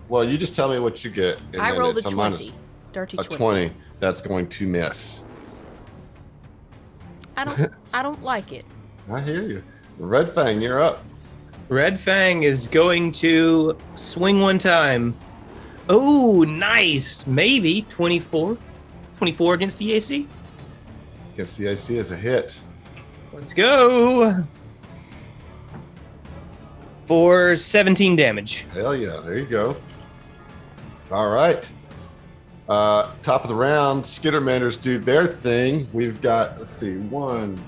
B: Well, you just tell me what you get. And
E: I
B: then
E: rolled a
B: it's
E: 20.
B: minus
E: Dirty
B: a
E: 20.
B: 20. That's going to miss.
E: I don't like it.
B: I hear you. Red Fang, you're up.
C: Red Fang is going to swing one time. Oh, nice. Maybe 24. 24 against the AC.
B: Guess the AC is a hit.
C: Let's go. For 17 damage.
B: Hell yeah, there you go. All right. Top of the round, Skittermanders do their thing. We've got, let's see, 1,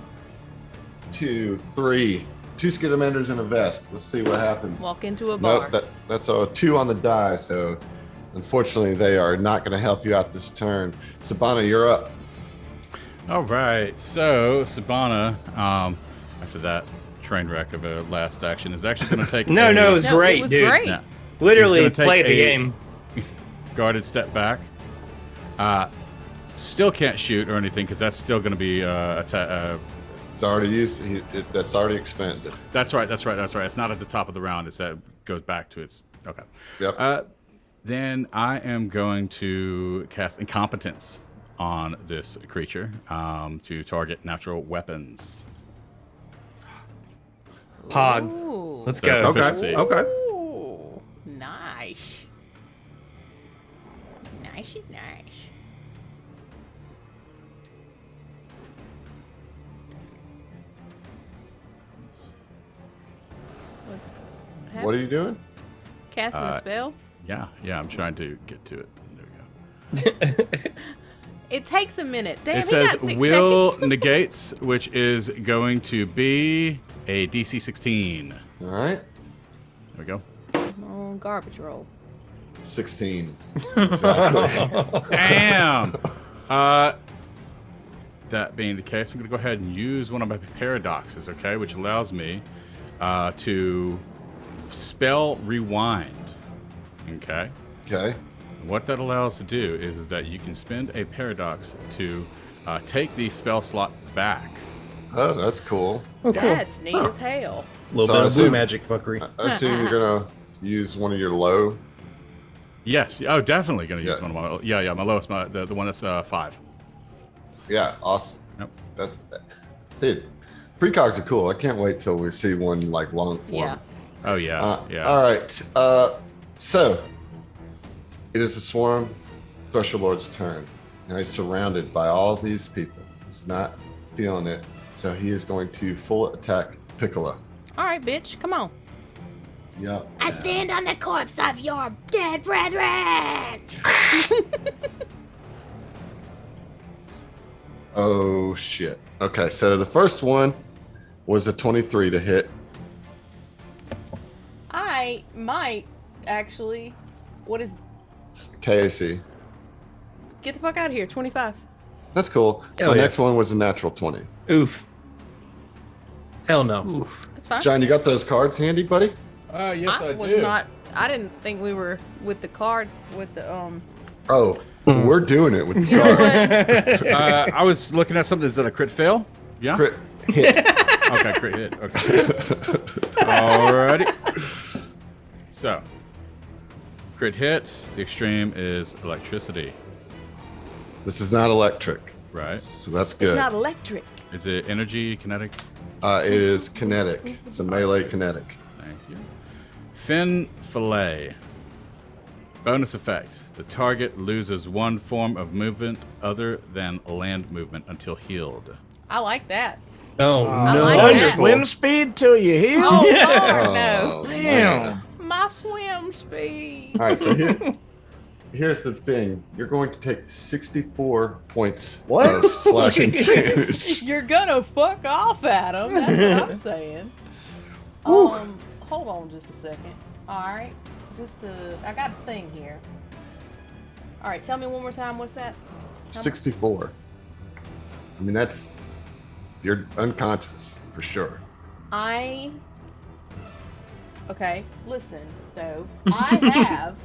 B: 2, 3. 2 Skittermanders in a vest. Let's see what happens.
E: Walk into a bar.
B: Nope, that's a 2 on the die, so unfortunately they are not going to help you out this turn. Sabana, you're up.
D: All right, so Sabana, after that train wreck of a last action, is actually going to take
C: No, it was great,
E: it was
C: dude.
E: great.
D: Yeah.
C: Literally
D: He's gonna
C: play
D: take
C: the
D: a
C: game.
D: guarded step back. Still can't shoot or anything because that's still going to be
B: It's already used. That's already expended.
D: That's right. It's not at the top of the round. It goes back to its. Okay.
B: Yep.
D: Then I am going to cast Incompetence on this creature to target natural weapons.
C: Pog.
E: Ooh.
C: Let's
D: So
C: go.
D: proficiency.
A: Okay.
E: Ooh, nice. Nice.
B: What are you doing?
E: Casting a spell?
D: Yeah. I'm trying to get to it. There we go.
E: It takes a minute. Damn,
D: It
E: he got
D: says
E: 6
D: will
E: seconds.
D: negates, which is going to be a DC 16.
B: All right.
D: There we go.
E: Oh, garbage roll.
B: 16. Exactly.
D: Damn. That being the case, I'm going to go ahead and use one of my paradoxes, okay, which allows me to spell rewind. Okay.
B: Okay.
D: What that allows to do is that you can spend a paradox to take the spell slot back.
B: Oh, that's cool.
E: That's neat as hell.
A: A little
B: So
A: bit
B: I
A: of blue
B: assume-
A: magic fuckery.
B: I assume you're gonna use one of your low.
D: Yes. Oh, definitely going to use
B: Yeah.
D: one of my. Yeah. My lowest, the one that's 5.
B: Yeah, awesome.
D: Yep.
B: That's dude. Precogs are cool. I can't wait till we see one like long form.
E: Yeah.
D: Oh yeah. Yeah.
B: All right. So it is the Swarm Thresher Lord's turn. Now he's surrounded by all these people. He's not feeling it, so he is going to full attack Piccolo.
E: All right, bitch. Come on.
B: Yep.
G: I stand on the corpse of your dead brethren.
B: Oh shit. Okay, so the first one was a 23 to hit.
E: I might actually. What is.
B: KAC.
E: Get the fuck out of here. 25.
B: That's cool.
A: Hell
B: The
A: yeah.
B: next one was a natural 20.
C: Oof.
A: Hell no.
E: That's fine.
B: John, you got those cards handy, buddy?
D: Yes,
E: I was not. I didn't think we were with the cards with the
B: Oh, we're doing it with the cards.
D: I was looking at something. Is that a crit fail? Yeah.
B: Crit hit.
D: Okay, crit hit. Okay. Alrighty. So, crit hit. The extreme is electricity,
B: This is not electric,
D: right?
B: so that's
E: It's
B: good.
E: not electric.
D: Is it energy, kinetic?
B: It is kinetic. It's a melee kinetic.
D: Thank you. Fin fillet. Bonus effect. The target loses one form of movement other than land movement until healed.
E: I like that.
A: Oh
E: I
A: no.
E: like
F: One
E: that.
F: swim speed till you heal.
E: Oh, Lord,
B: Oh,
E: no.
B: man.
E: My swim speed.
B: All right, so here's the thing. You're going to take 64 points
F: What?
B: of slashing damage.
E: You're gonna fuck off, Adam. That's what I'm saying. Hold on just a second. All right, I got a thing here. All right, tell me one more time. What's that?
B: 64. I mean, you're unconscious for sure.
E: Okay, listen though. I have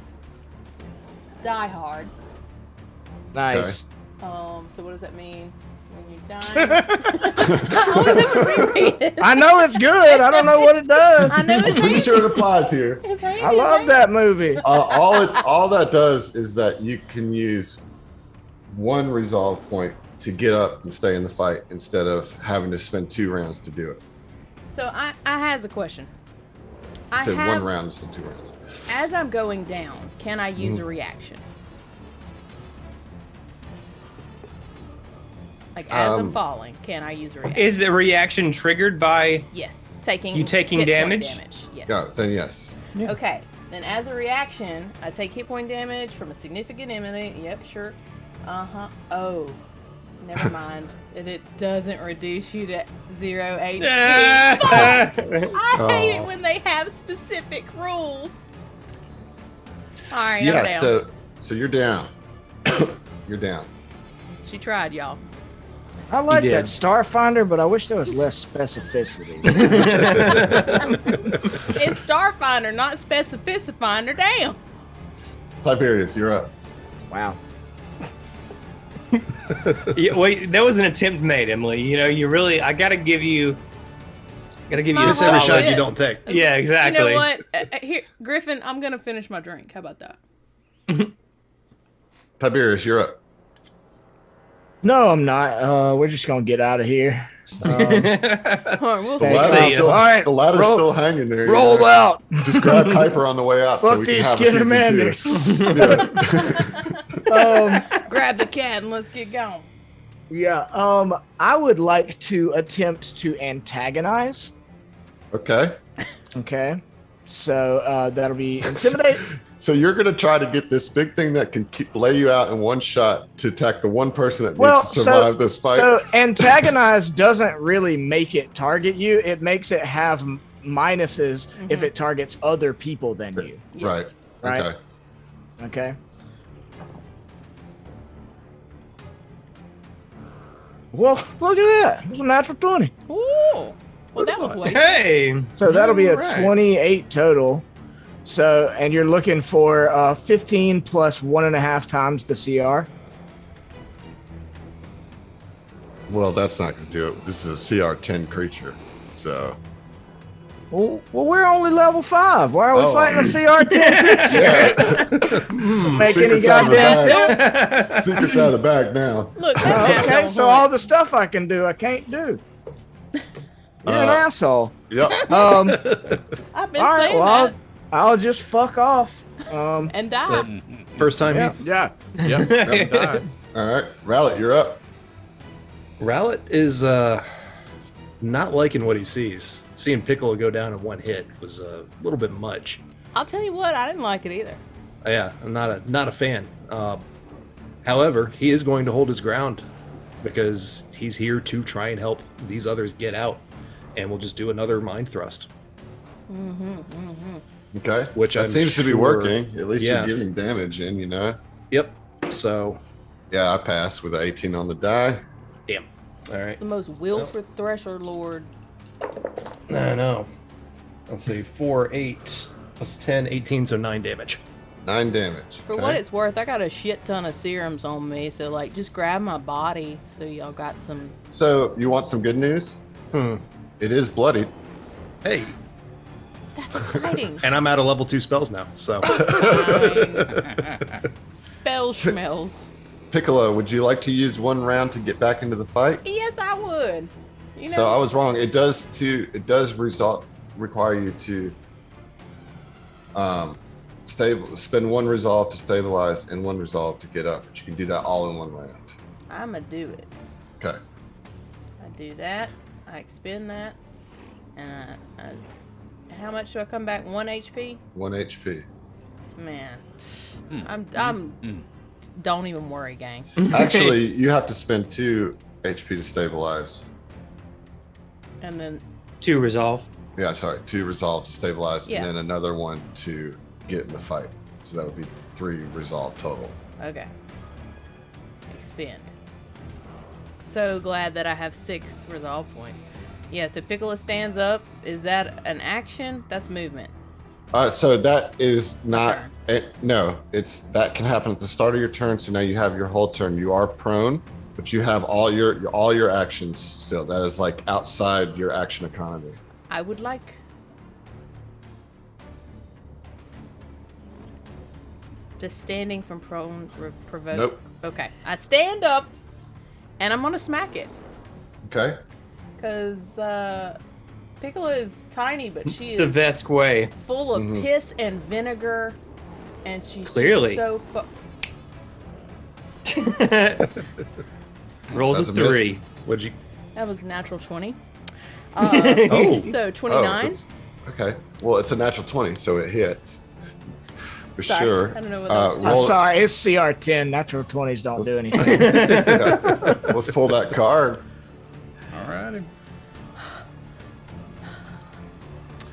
E: Die Hard.
F: Nice.
E: So what does that mean? When you die? I always have to reread it.
F: I know it's good. I don't know what it does.
E: I know it's
B: Pretty
E: handy.
B: sure it applies here.
E: It's handy,
F: I
E: it's
F: love
E: handy.
F: that movie.
B: All that does is that you can use one resolve point to get up and stay in the fight instead of having to spend 2 rounds to do it.
E: So I has a question. I
B: So
E: have,
B: 1 round instead of 2 rounds.
E: As I'm going down, can I use a reaction? Like as I'm falling, can I use a reaction?
C: Is the reaction triggered by
E: Yes, taking
C: you taking
E: hit point
C: damage?
E: Yes.
B: Yeah, then yes.
F: Yeah.
E: Okay. Then as a reaction, I take hit point damage from a significant enemy. Yep, sure. Oh, never mind. It doesn't reduce you to 0 HP. Fuck! I hate it when they have specific rules. All right, I'm
B: Yeah,
E: down.
B: so you're down. You're down.
E: She tried, y'all.
F: I like
C: did.
F: that Starfinder, but I wish there was less specificity.
E: It's Starfinder, not Specificifinder. Damn.
B: Tiberius, you're up.
F: Wow.
C: Yeah, wait, that was an attempt made, Emily. You know, you really, I gotta give you
E: my
C: a
A: It's every
E: whole
A: shot
E: bit.
A: you don't take.
C: Yeah, exactly.
E: You know what? Here, Griffin, I'm gonna finish my drink. How about that?
B: Tiberius, you're up.
F: No, I'm not. We're just gonna get out of here.
E: All right, we'll
B: The
E: see.
B: ladder's
C: See ya.
B: still,
F: All right,
B: the ladder's
F: roll-
B: still hanging there.
F: Roll out.
B: Just grab Kuiper on the way out so
F: Fuck
B: we can
F: these
B: have a
F: Skinner
B: season 2.
F: Manders.
B: Yeah.
E: Grab the cat and let's get going.
F: Yeah. I would like to attempt to antagonize.
B: Okay.
F: Okay. So that'll be intimidate.
B: So you're going to try to get this big thing that can lay you out in one shot to attack the one person that
F: Well,
B: needs to survive this fight.
F: So antagonize doesn't really make it target you. It makes it have minuses if it targets other people than you.
E: Yes.
B: Right.
F: Right.
B: Okay.
F: Okay. Well, look at that. It's a natural 20.
E: Ooh. Well, that was way.
C: Hey,
F: So that'll be a
C: Alright.
F: 28 total. So, and you're looking for 15 plus 1.5 times the CR.
B: Well, that's not going to do it. This is a CR10 creature. So.
F: Well, we're only level 5. Why are we
B: Oh.
F: fighting a CR10 creature? Make any
B: Secret's out of the
F: goddamn
B: bag.
F: sense?
B: Secret's out of the bag now.
E: Look, that map
F: Okay,
E: don't
F: so
E: hunt.
F: all the stuff I can do, I can't do. You're an asshole.
B: Yep.
F: Um,
E: I've been
F: all right,
E: saying
F: well,
E: that
F: I'll just fuck off.
E: and die.
A: So, first time
F: Yeah.
A: Heath.
D: Yeah. Yep. Die.
B: All right. Rowlet, you're up.
A: Rowlet is not liking what he sees. Seeing Piccolo go down in one hit was a little bit much.
E: I'll tell you what, I didn't like it either.
A: Yeah, I'm not a fan. However, he is going to hold his ground because he's here to try and help these others get out, and we'll just do another mind thrust.
B: Okay.
A: Which
B: that
A: I'm
B: seems to be
A: sure-
B: working. At least
A: Yeah.
B: you're getting damage in, you know?
A: Yep. So,
B: Yeah, I passed with an 18 on the die.
A: damn. All right.
E: The most Wilford Thresher Lord.
A: I know. Let's see. 4, 8 plus 10, 18, so 9 damage.
B: 9 damage.
E: For what it's worth, I got a shit ton of serums on me, so like just grab my body so y'all got some.
B: So, you want some good news? It is bloodied.
A: Hey,
E: That's exciting.
A: and I'm out of level 2 spells now. So,
E: Fine. Spell schmells.
B: Piccolo, would you like to use 1 round to get back into the fight?
E: Yes, I would. You know,
B: So I was wrong. It does require you to spend 1 resolve to stabilize and 1 resolve to get up. But you can do that all in 1 round.
E: I'ma do it.
B: Okay.
E: I do that. I expend that, and how much do I come back? 1 HP.
B: 1 HP.
E: Man, I'm. Don't even worry, gang.
B: Actually, you have to spend 2 HP to stabilize.
E: And then
C: 2 resolve.
B: Yeah, sorry, 2 resolve to stabilize,
E: Yeah.
B: and then another 1 to get in the fight. So that would be 3 resolve total.
E: okay, expend. So glad that I have 6 resolve points. Yeah. So Piccolo stands up. Is that an action? That's movement.
B: So that is not.
E: Turn.
B: No, that can happen at the start of your turn. So now you have your whole turn. You are prone, but you have all your actions still. That is like outside your action economy.
E: I would like. Just standing from prone provoke.
B: Nope.
E: Okay. I stand up and I'm gonna smack it.
B: Okay.
E: Because Piccola is tiny, but she
C: It's a
E: is
C: Vesk way.
E: full of piss and vinegar, and she's
C: Clearly.
E: just so
C: Rolls
B: That's
C: a
B: a miss.
C: 3.
A: What'd you?
E: That was natural 20.
A: Oh,
E: So
B: Oh,
E: 29.
B: okay. Well, it's a natural 20, so it hits. For
E: Sorry,
B: sure.
E: I don't know what that was
F: I'm
B: Roll,
F: sorry, it's CR10. Natural 20s don't do anything.
B: yeah. Let's pull that card.
D: Alrighty.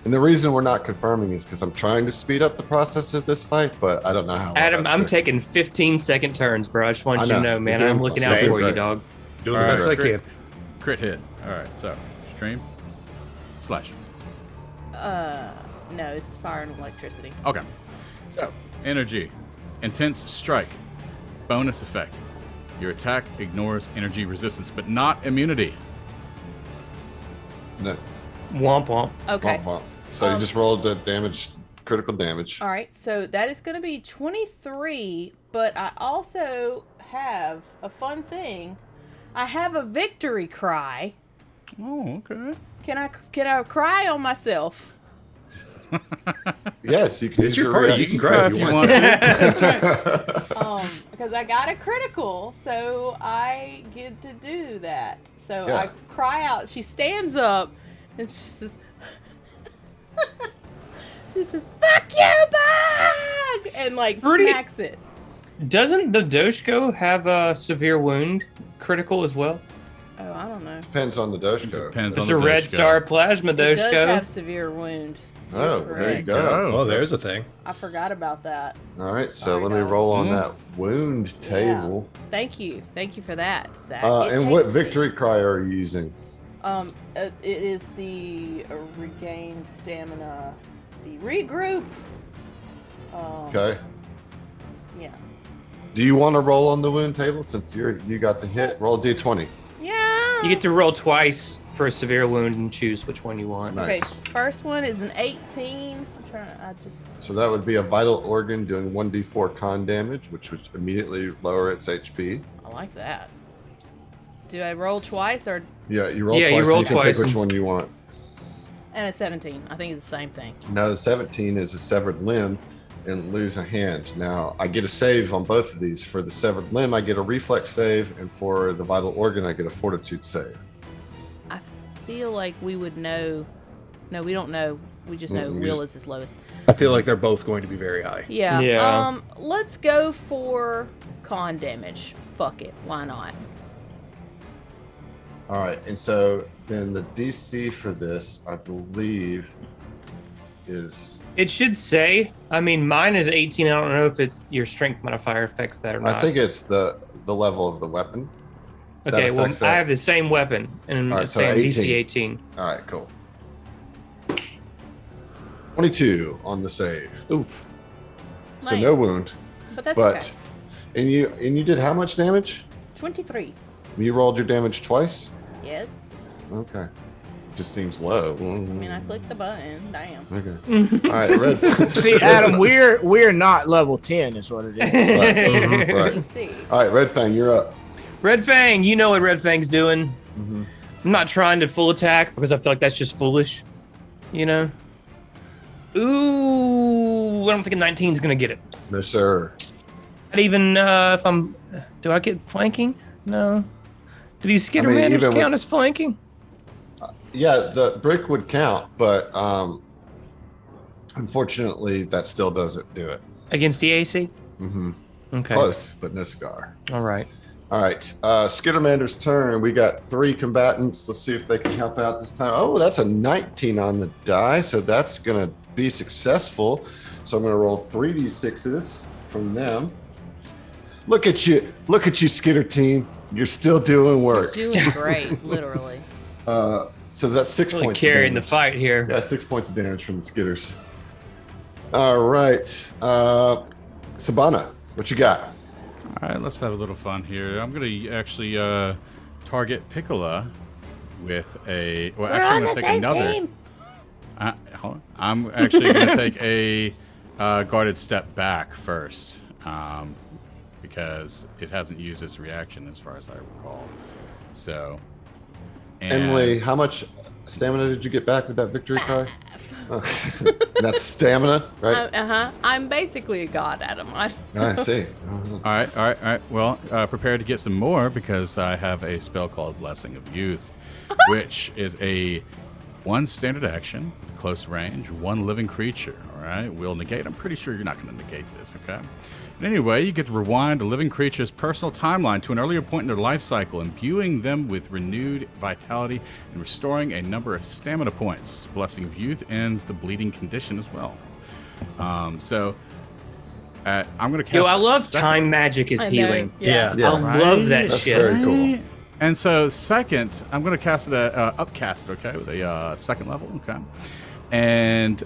B: And the reason we're not confirming is because I'm trying to speed up the process of this fight, but I don't know how. well
C: Adam,
B: that's
C: I'm
B: working.
C: taking 15-second turns, bro. I just want
B: I
C: you to
B: know.
C: know, man.
B: You're
C: I'm
B: doing
C: looking
B: fine.
C: out for you,
B: Right.
C: dog.
A: doing the
D: All
A: best
D: right,
A: I can.
D: Crit hit. All right, so stream. Slash.
E: No, it's fire and electricity.
D: Okay. So, energy. Intense strike. Bonus effect. Your attack ignores energy resistance, but not immunity.
B: No.
C: Womp womp.
E: Okay.
B: Womp womp. So you just rolled the damage, critical damage.
E: All right, so that is going to be 23, but I also have a fun thing. I have a victory cry.
D: Oh, okay.
E: Can I cry on myself?
B: Yes, you can
A: It's
B: use
A: your
B: your
A: party.
B: reaction.
A: You can cry if you want.
D: That's right.
E: Because I got a critical, so I get to do that. So
B: Yeah.
E: I cry out. She stands up, and she says, "Fuck you, bug!" and like
C: Pretty-
E: smacks it.
C: Doesn't the Doshko have a severe wound critical as well?
E: Oh, I don't know.
B: Depends on the Doshko.
D: Depends
C: It's
D: on
C: a
D: the
C: red
D: Doshko.
C: star plasma
E: It does
C: Doshko.
E: have severe wound.
B: Oh,
E: You're
B: there you
E: correct.
B: go.
A: Oh, there's a thing.
E: I forgot about that.
B: All right, so
E: Sorry,
B: let me
E: dog.
B: roll on that wound table.
E: Thank you for that, Zach.
B: And what victory cry are you using?
E: It is the regain stamina, the regroup.
B: Okay.
E: Yeah.
B: Do you want to roll on the wound table since you got the hit? Roll a d20.
E: Yeah.
C: You get to roll twice for a severe wound and choose which one you want.
B: Nice.
E: Okay, first one is an 18.
B: So that would be a vital organ doing 1d4 con damage, which would immediately lower its HP.
E: I like that. Do I roll twice or
B: Yeah, you roll
C: Yeah,
B: twice.
C: you roll
B: so you can
C: twice
B: pick which
C: and-
B: one you want.
E: and a 17? I think it's the same thing.
B: No, the 17 is a severed limb and lose a hand. Now, I get a save on both of these. For the severed limb, I get a reflex save, and for the vital organ, I get a fortitude save.
E: I feel like we would know. No, we don't know. We just know Will is his lowest.
A: I feel like they're both going to be very high.
E: Yeah.
C: Yeah.
E: Let's go for con damage. Fuck it. Why not?
B: All right, and so then the DC for this, I believe, is
C: It should say. I mean, mine is 18. I don't know if it's your strength modifier affects that or not.
B: I think it's the level of the weapon. that
C: Okay, well,
B: affects that.
C: I have the same weapon and
B: All right,
C: it's
B: so
C: saying DC
B: 18.
C: 18.
B: All right, cool. 22 on the save,
C: Oof.
B: so
E: Nice.
B: no wound.
E: But that's
B: But
E: okay.
B: and you did how much damage?
E: 23.
B: You rolled your damage twice.
E: Yes.
B: Okay, just seems low.
E: I mean, I clicked the button. Damn.
B: Okay. All right, red.
F: See, Adam, we're not level 10, is what it is.
B: Right.
E: You
B: Right.
E: see.
B: All right, Red Fang, you're up.
C: Red Fang, you know what Red Fang's doing.
B: Mhm.
C: I'm not trying to full attack because I feel like that's just foolish. You know? Ooh, I don't think a 19 is going to get it.
B: No, sir.
C: Not even if I'm. Do I get flanking? No. Do these skitter
B: I mean,
C: manners
B: even
C: count
B: with-
C: as flanking?
B: Yeah, the brick would count, but unfortunately, that still doesn't do it.
C: Against the AC?
B: Mm-hmm.
C: Okay.
B: Close, but no cigar.
C: All right.
B: All right, Skittermander's turn. We got 3 combatants. Let's see if they can help out this time. Oh, that's a 19 on the die, so that's gonna be successful. So I'm gonna roll 3d6s from them. Look at you, Skitter team. You're still doing work.
E: Doing great, literally.
B: So that's 6
C: Really
B: points. of
C: carrying the
B: damage.
C: fight here.
B: Yeah, 6 points of damage from the Skitters. All right, Sabana, what you got?
D: All right, let's have a little fun here. I'm gonna actually target Piccola with a. Well,
G: We're
D: actually,
G: on
D: I'm
G: the
D: gonna take
G: same
D: another.
G: team.
D: Hold on. I'm actually gonna take a guarded step back first, because it hasn't used its reaction as far as I recall. So,
B: Emily, how much stamina did you get back with that victory cry? That's stamina, right?
E: I'm basically a god, Adam.
B: I see.
D: All right. Well, prepare to get some more because I have a spell called Blessing of Youth, which is a 1 standard action, close range, 1 living creature. All right, will negate. I'm pretty sure you're not going to negate this, okay? And anyway, you get to rewind a living creature's personal timeline to an earlier point in their life cycle, imbuing them with renewed vitality and restoring a number of stamina points. Blessing of Youth ends the bleeding condition as well. I'm going to cast.
C: Yo, I love time magic is healing.
E: Yeah.
C: I love that
B: That's
C: shit.
B: very cool.
D: And so, second, I'm going to cast it upcast, okay, with a second level, okay. And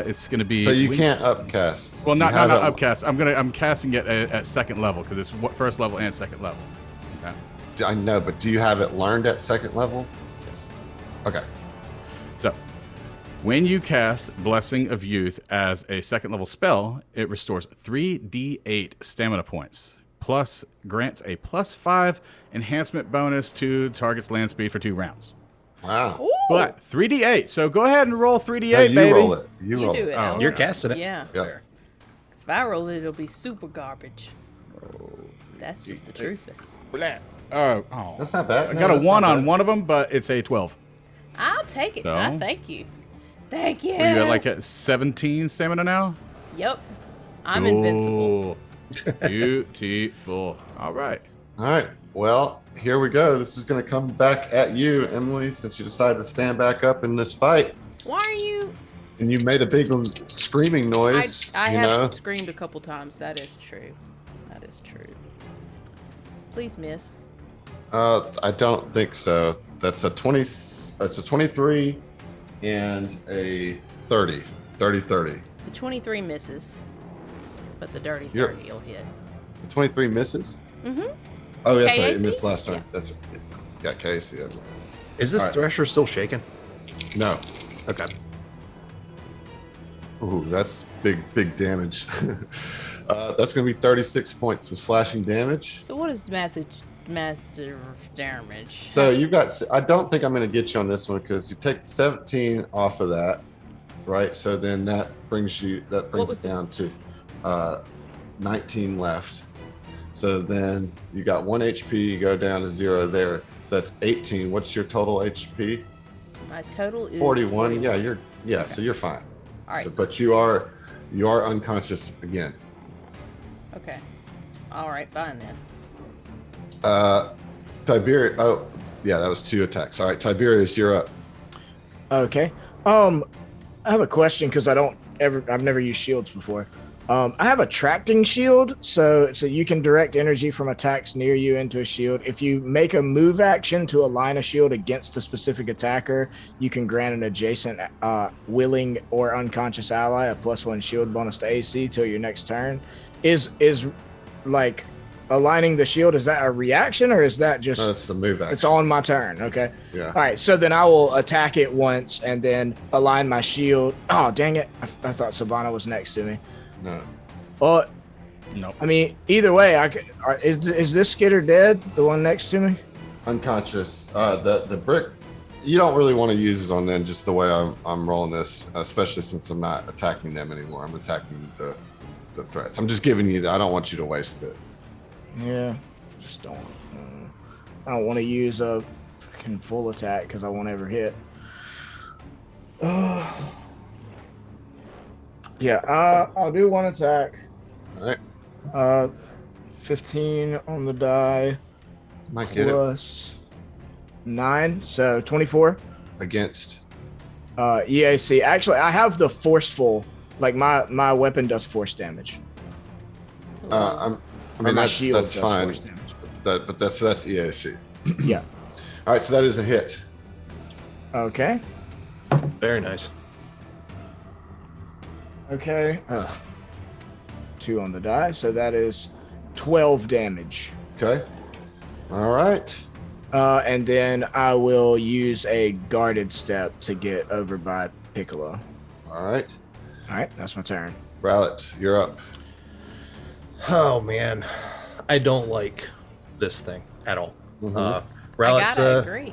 D: it's going to be.
B: So you can't upcast.
D: Well, not upcast. I'm casting it at second level because it's first level and second level. Okay.
B: I know, but do you have it learned at second level?
D: Yes.
B: Okay.
D: So, when you cast Blessing of Youth as a second level spell, it restores 3d8 stamina points, plus grants a +5 enhancement bonus to target's land speed for 2 rounds.
B: Wow.
E: Ooh.
D: But 3d8. So go ahead and roll 3d8,
B: No, you
D: baby.
B: roll it.
E: You
B: roll
E: do
B: it.
E: it.
D: Oh,
A: You're casting it.
E: Yeah.
B: Yeah.
E: 'Cause if I roll it, it'll be super garbage. That's just the truthest.
D: Oh.
B: That's not bad.
D: I
B: No,
D: got a
B: that's
D: 1
B: not
D: on
B: bad.
D: one of them, but it's a 12.
E: I'll take it.
D: So?
E: Thank you. Thank you.
D: Were you at like at 17 stamina now?
E: Yep. I'm invincible.
D: Beautiful. All right.
B: All right. Well, here we go. This is going to come back at you, Emily, since you decided to stand back up in this fight.
E: Why are you?
B: And you made a big screaming noise.
E: I
B: you
E: have
B: know?
E: screamed a couple times. That is true. That is true. Please miss.
B: I don't think so. That's a 20. It's a 23 and a 30. 30.
E: The 23 misses, but the dirty
B: You're-
E: 30 will hit.
B: The 23 misses?
E: Mm-hmm.
B: Oh, that's right. It
E: KAC?
B: missed last turn.
E: Yeah.
B: That's right. Yeah, Casey. That misses.
A: Is this
B: All right.
A: Thresher still shaking?
B: No.
A: Okay.
B: Ooh, that's big damage. That's going to be 36 points of slashing damage.
E: So what is massive damage?
B: So you've got, I don't think I'm going to get you on this one because you take 17 off of that, right? So then that brings it down to 19 left. So then you got 1 HP, you go down to 0 there. So that's 18. What's your total HP?
E: My total is
B: 41. Yeah, so you're fine.
E: All right.
B: So, but you are unconscious again.
E: Okay. All right, fine then.
B: Tiberius. Oh, yeah, that was 2 attacks. All right, Tiberius, you're up.
F: Okay. I have a question because I've never used shields before. I have a tracting shield, so you can direct energy from attacks near you into a shield. If you make a move action to align a shield against a specific attacker, you can grant an adjacent willing or unconscious ally a +1 shield bonus to AC till your next turn. Is like aligning the shield, is that a reaction or is that just
B: No, that's the move action.
F: it's on my turn? Okay.
B: Yeah.
F: All right, so then I will attack it once and then align my shield. Oh, dang it. I thought Savannah was next to me.
B: No.
F: Well,
D: No.
F: I mean, either way, is this Skitter dead? The one next to me?
B: Unconscious. The brick. You don't really want to use it on them. Just the way I'm rolling this, especially since I'm not attacking them anymore. I'm attacking the threats. I'm just giving you. I don't want you to waste it.
F: Yeah, just don't. I don't want to use a fucking full attack because I won't ever hit. Yeah, I'll do 1 attack.
B: All right.
F: 15 on the die
B: Might get it
F: plus 9, so 24.
B: against.
F: EAC. Actually, I have the forceful. Like my weapon does force damage.
B: I
F: Or
B: mean,
F: my
B: that's
F: shield
B: that's
F: does
B: fine.
F: force damage.
B: But that's EAC.
F: Yeah.
B: All right, so that is a hit.
F: Okay.
A: Very nice.
F: Okay. 2 on the die, so that is 12 damage.
B: Okay. All right.
F: And then I will use a guarded step to get over by Piccolo.
B: All right.
F: All right, that's my turn.
B: Rowlet, you're up.
A: Oh man. I don't like this thing at all.
B: Mhm.
E: I
A: Rowlett's,
E: gotta agree.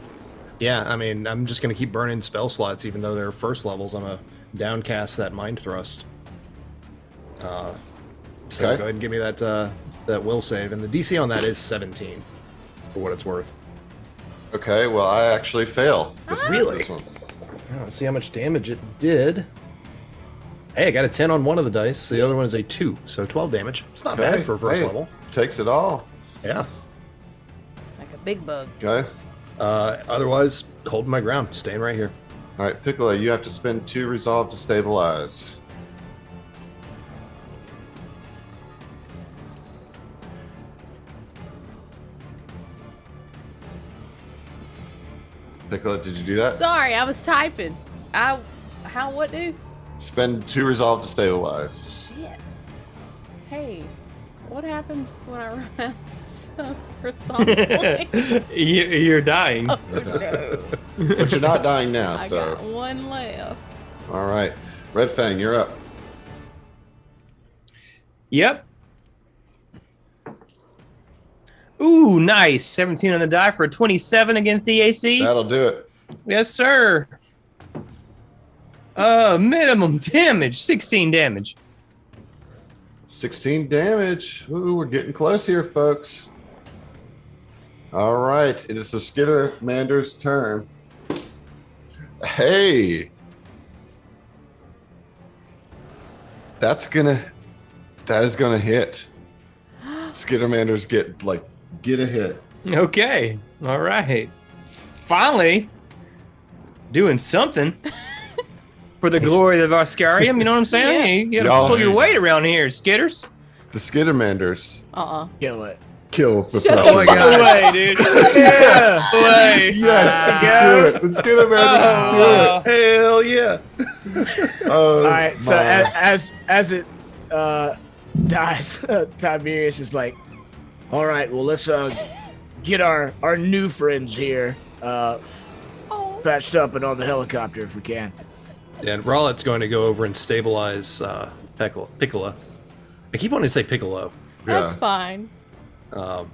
A: yeah, I mean, I'm just going to keep burning spell slots, even though they're first levels. I'm going to downcast that Mind Thrust. So
B: Okay.
A: go ahead and give me that will save. And the DC on that is 17, for what it's worth.
B: Okay, well, I actually fail.
A: Really?
B: This one.
A: Let's see how much damage it did. Hey, I got a 10 on one of the dice. The other one is a 2, so 12 damage. It's not bad for first
B: hey,
A: level.
B: Takes it all.
A: Yeah.
E: Like a big bug.
B: Okay.
A: Otherwise, holding my ground, staying right here.
B: All right, Piccolo, you have to spend 2 resolve to stabilize. Piccolo, did you do that?
E: Sorry, I was typing. What do?
B: Spend 2 resolve to stabilize.
E: Shit. Hey, what happens when I run out of resolve points?
C: You're dying.
E: Oh no.
B: But you're not dying now,
E: I
B: so.
E: got one left.
B: All right. Red Fang, you're up.
C: Yep. Ooh, nice. 17 on the die for a 27 against the AC.
B: That'll do it.
C: Yes, sir. Minimum damage, 16 damage.
B: 16 damage. Ooh, we're getting close here, folks. All right. It is the Skittermander's turn. Hey. That is gonna hit. Skittermanders get a hit.
C: Okay. All right. Finally doing something for the glory of Oscarium. You know what I'm saying?
E: Yeah.
C: You gotta pull your weight around here, Skitters.
B: The Skittermanders
F: Kill it.
B: kill the
E: Shut
B: pressure.
A: Oh my god.
C: Way, dude.
B: Yes.
C: Way.
B: Yes, do it. The Skittermanders do it.
A: Hell yeah.
B: Oh,
F: All right, so
B: my.
F: as it dies, Tiberius is like, all right, well, let's get our new friends here patched up and on the helicopter if we can.
A: And Rowlett's going to go over and stabilize Piccolo. I keep wanting to say Piccolo.
E: That's
B: Yeah.
E: fine.
A: But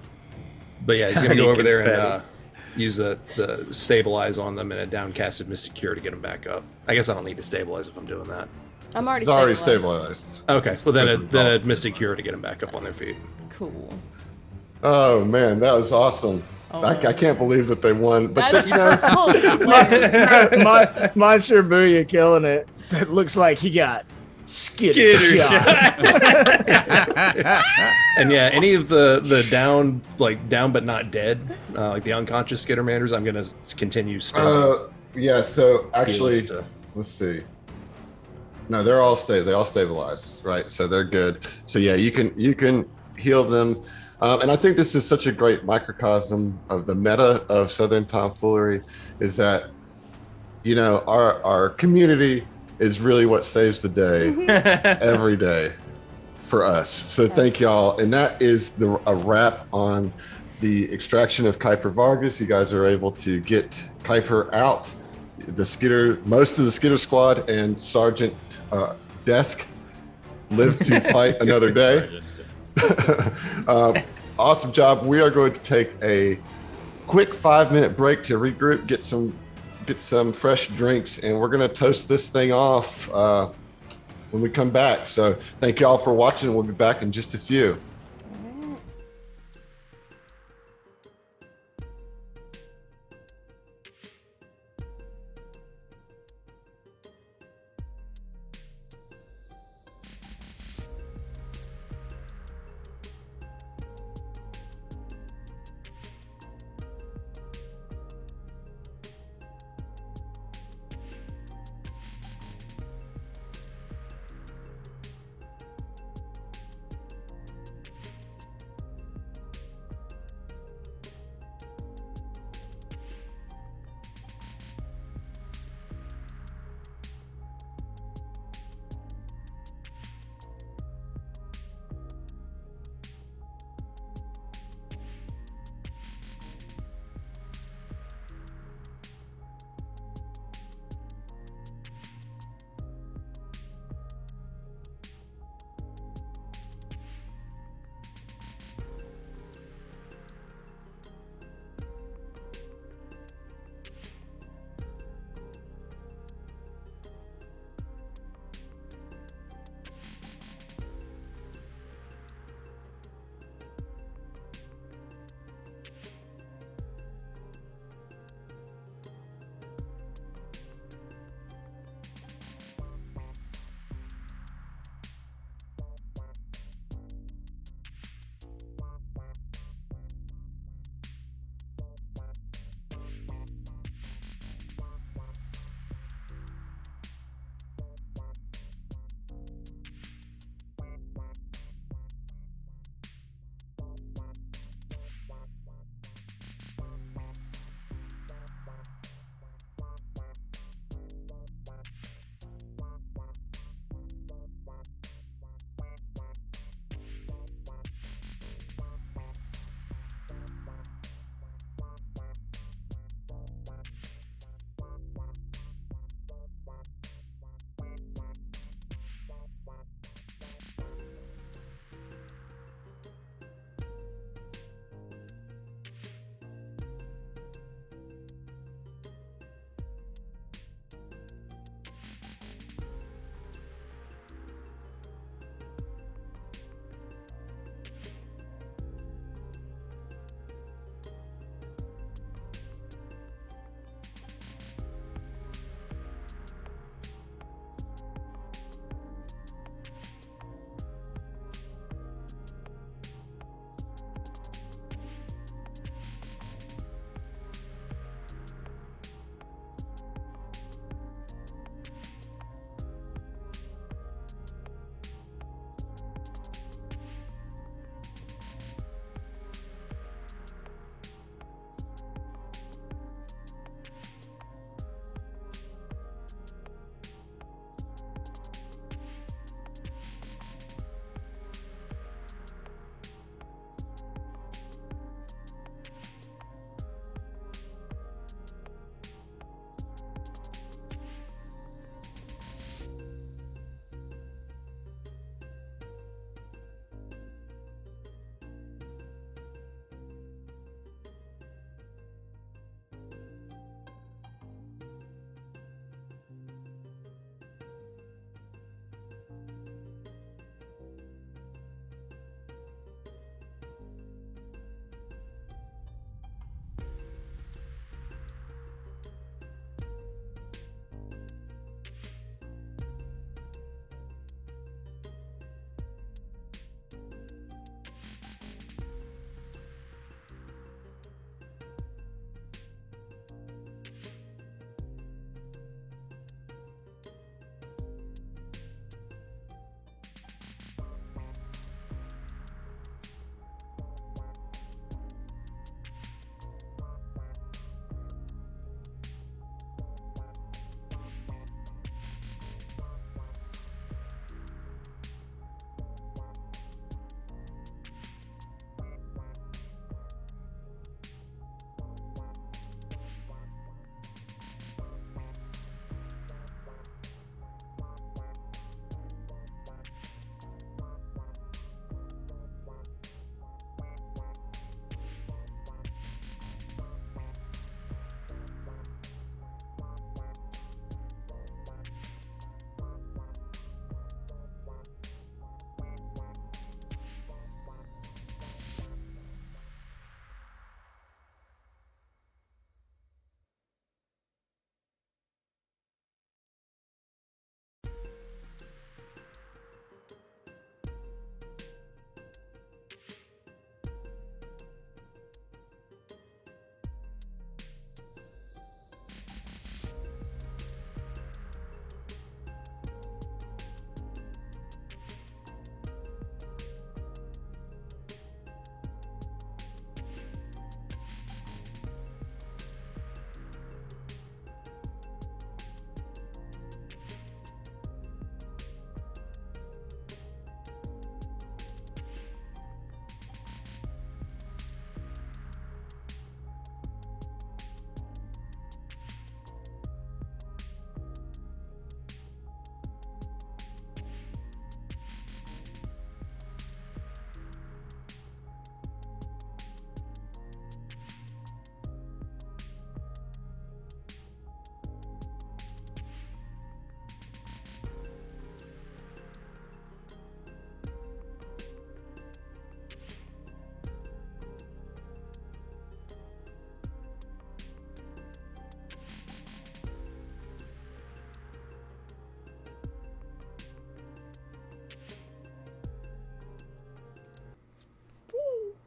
A: yeah, he's going to go over there and use the stabilize on them and a downcasted Mystic Cure to get them back up. I guess I don't need to stabilize if I'm doing that.
E: I'm already
B: It's already
E: stabilized.
B: stabilized.
A: Okay, well then
B: With
A: a
B: results.
A: Mystic Cure to get them back up on their feet.
E: Cool.
B: Oh man, that was awesome.
E: Oh.
B: I can't believe that they won, but
E: That's
B: you know,
F: Monster Booyah killing it. It looks like he got skitter shot.
A: And yeah, any of the down but not dead, like the unconscious Skittermanders, I'm gonna continue spinning.
B: yeah. So actually,
A: heals to-
B: let's see. No, they all stabilize, right? So they're good. So yeah, you can heal them, and I think this is such a great microcosm of the meta of Southern tomfoolery, is that our community is really what saves the day every day for us. So thank y'all, and that is a wrap on the extraction of Kuiper Vargas. You guys are able to get Kuiper out. Most of the Skitter squad and Sergeant Desk live to fight another day. Awesome job. We are going to take a quick 5-minute break to regroup, get some fresh drinks, and we're going to toast this thing off when we come back. So thank you all for watching. We'll be back in just a few.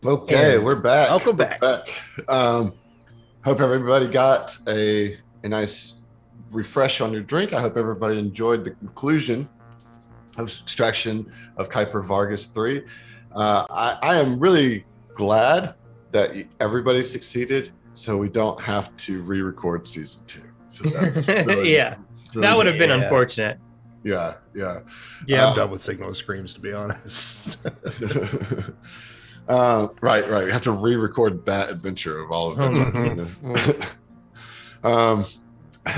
B: Okay,
A: And
B: we're back.
A: welcome back.
B: Hope everybody got a nice refresh on your drink. I hope everybody enjoyed the conclusion of Extraction of Kuiper Vargas 3. I am really glad that everybody succeeded, so we don't have to re-record season 2. So that's really,
C: Yeah, that would have been
A: Yeah.
C: unfortunate.
B: yeah.
A: I'm done with Signal Screams, to be honest.
B: Right. We have to re-record that adventure of all of it.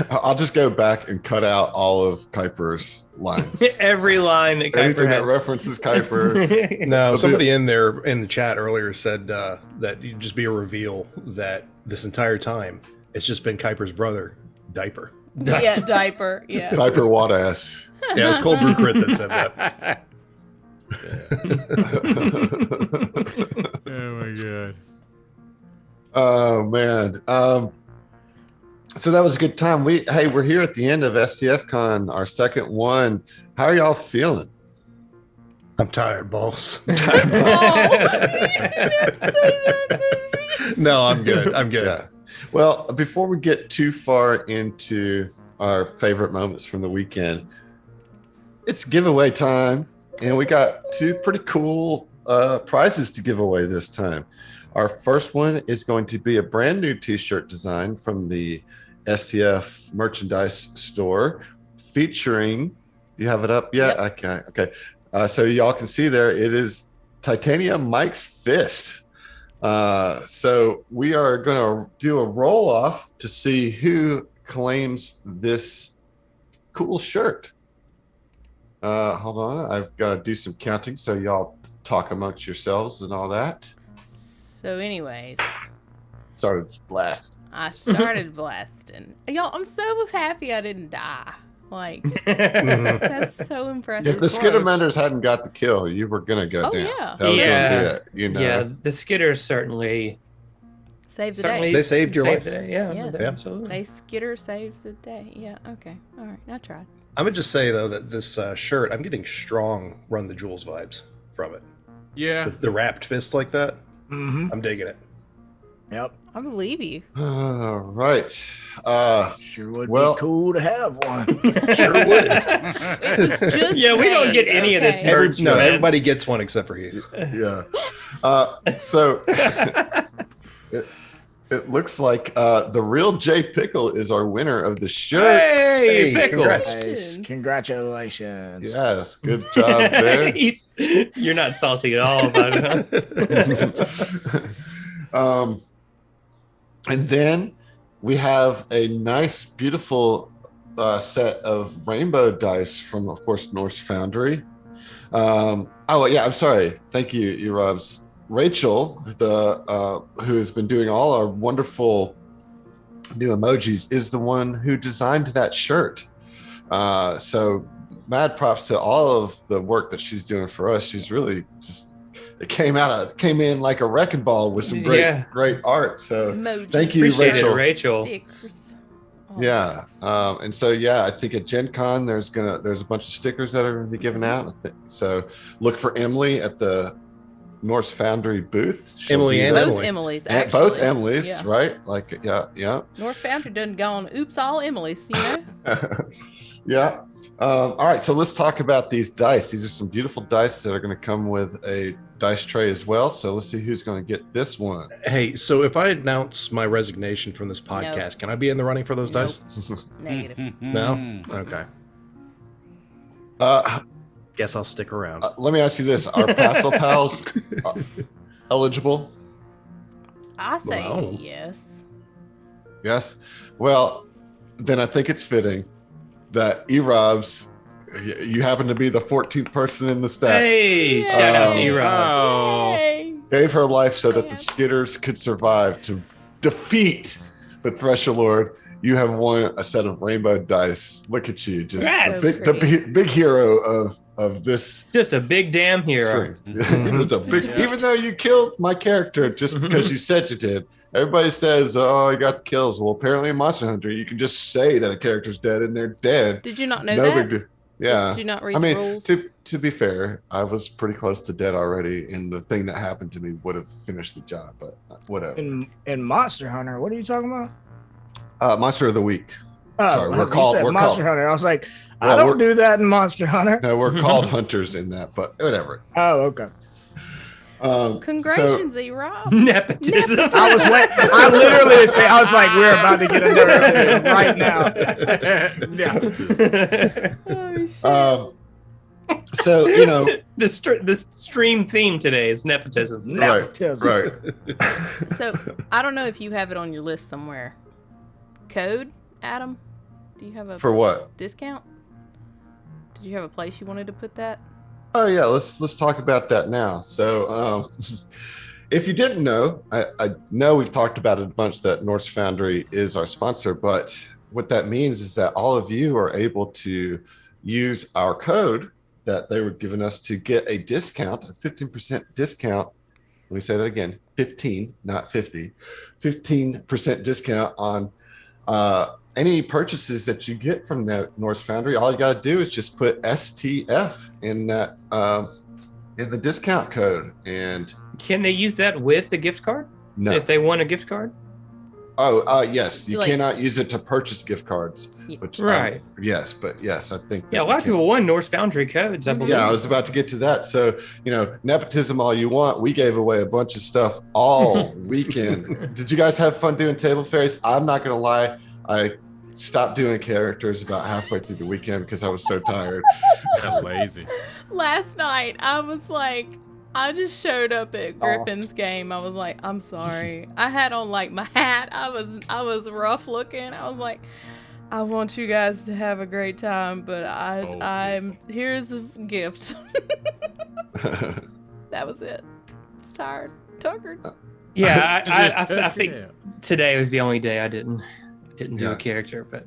B: I'll just go back and cut out all of Kuiper's lines.
C: Every line that
B: Anything
C: Kuiper
B: that
C: had.
B: references Kuiper.
A: No, somebody in the chat earlier said that you'd just be a reveal that this entire time it's just been Kuiper's brother, Diaper.
E: Yeah, diaper. Yeah.
B: Kuiper Wadass.
A: Yeah, it was Cold Brew Crit that said that.
D: Oh my god.
B: Oh man. So that was a good time. We're here at the end of STF Con, our second one. How are y'all feeling?
A: I'm tired, boss.
E: Oh,
A: No, I'm good. I'm good.
B: Yeah. Well, before we get too far into our favorite moments from the weekend, it's giveaway time, and we got 2 pretty cool prizes to give away this time. Our first one is going to be a brand new t-shirt design from the STF merchandise store featuring, you have it up yet?
E: Yep.
B: Okay. So y'all can see there, it is Titanium Mike's fist. So we are going to do a roll off to see who claims this cool shirt. Hold on, I've got to do some counting so y'all talk amongst yourselves and all that.
E: So, anyways,
B: Started blast.
E: I started blasting. Y'all, I'm so happy I didn't die. Like,
A: Mhm.
E: that's so impressive.
B: If the Skittermenders hadn't got the kill, you were gonna go
E: Oh,
B: down.
E: yeah.
B: That was
C: Yeah.
B: gonna be it. You know.
C: Yeah, the Skitters certainly
E: Saved the
C: certainly
E: day.
A: They saved your life.
C: the day. Yeah,
E: Yes.
C: absolutely.
E: They skitter saves the day. Yeah, okay. All right, I tried.
A: I'm gonna just say though that this shirt, I'm getting strong Run the Jewels vibes from it.
D: Yeah.
A: The wrapped fist like that,
F: Mm-hmm.
A: I'm digging it.
F: Yep.
E: I believe you.
B: All right.
F: Sure would
B: Well-
F: be cool to have one.
A: Sure would.
E: It was just
C: Yeah, we don't get any of this
E: okay.
C: merch.
A: No,
C: man.
A: everybody gets one except for Heath.
B: Yeah. So it looks like the real Jay Pickle is our winner of the shirt.
C: Hey,
A: Hey,
C: Pickle.
A: congrats.
F: Nice. Congratulations.
B: Yes, good job there.
C: You're not salty at all about it, huh?
B: And then we have a nice, beautiful set of rainbow dice from, of course, Norse Foundry. I'm sorry. Thank you, Erobs. Rachel, who has been doing all our wonderful new emojis, is the one who designed that shirt. So mad props to all of the work that she's doing for us. She's really just came in like a wrecking ball with some great art. So
E: Emoji.
B: thank you,
C: Appreciate
B: Rachel.
C: it, Rachel.
E: Stickers. Oh.
B: Yeah. And so, I think at Gen Con, there's a bunch of stickers that are going to be given out. I think. So look for Emily at the Norse Foundry booth. She'll
A: Emily
B: be
A: and
B: there.
E: Both
A: Emily.
E: Emily's,
B: And
E: actually.
B: both Emily's,
E: Yeah.
B: right? Like, yeah.
E: Norse Foundry done gone, oops, all Emily's, you know?
B: Yeah. All right. So let's talk about these dice. These are some beautiful dice that are going to come with a dice tray as well. So let's see who's going to get this one.
A: Hey, so if I announce my resignation from this podcast, can I be in the running for those
E: Nope.
A: dice?
E: Negative.
A: No? Okay. Guess I'll stick around.
B: Let me ask you this. Are Passel Pals eligible?
E: I say
A: Wow.
E: yes.
B: Yes. Well, then I think it's fitting that Erobs, you happen to be the 14th person in the stack,
C: Hey, shout out to
B: Oh.
C: E-Rob.
D: Oh.
E: Yay.
B: gave her life so that the
E: Yes.
B: Skitters could survive to defeat the Thresher Lord. You have won a set of rainbow dice. Look at you, just
C: Congrats.
B: the big hero of this
C: Just a big damn hero.
B: string. Just a big, even though you killed my character just because you said you did. Everybody says, "Oh, you got the kills." Well, apparently in Monster Hunter, you can just say that a character's dead and they're dead.
E: Did you not know
B: No
E: that?
B: big deal. Yeah.
E: Did you not read
B: I
E: the
B: mean,
E: rules?
B: to be fair, I was pretty close to dead already, and the thing that happened to me would have finished the job, but whatever.
F: In Monster Hunter, what are you talking about?
B: Monster of the Week.
F: Oh,
B: Sorry,
F: you said Monster Hunter. I was like, I don't do that in Monster Hunter.
B: No, we're called hunters in that, but whatever.
F: Oh, okay.
E: Congratulations, E-Rob.
C: Nepotism.
F: I literally say, I was like, we're about to get a narrative right now.
B: So
C: the stream theme today is nepotism.
F: Nepotism.
B: Right.
E: So I don't know if you have it on your list somewhere. Code, Adam? Do you have a
B: For what?
E: discount? Did you have a place you wanted to put that?
B: Oh yeah, let's talk about that now. So if you didn't know, I know we've talked about it a bunch that Norse Foundry is our sponsor, but what that means is that all of you are able to use our code that they were giving us to get a discount, a 15% discount. Let me say that again, 15, not 50, 15% discount on any purchases that you get from that Norse Foundry. All you got to do is just put STF in that in the discount code. And
C: can they use that with the gift card?
B: No.
C: If they want a gift card?
B: Yes, you cannot use it to purchase gift cards. Which,
C: right.
B: Yes, but yes, I think.
C: Yeah, a lot of people won Norse Foundry codes, I believe.
B: Yeah, I was about to get to that. So, nepotism all you want. We gave away a bunch of stuff all weekend. Did you guys have fun doing table fairies? I'm not going to lie. I stopped doing characters about halfway through the weekend because I was so tired.
D: Lazy.
E: Last night, I was like, I just showed up at Griffin's game. I was like, I'm sorry. I had on like my hat. I was rough looking. I was like, I want you guys to have a great time, but here's a gift. That was it. It's tired, tuckered.
C: Yeah, I think today was the only day I didn't do a character, but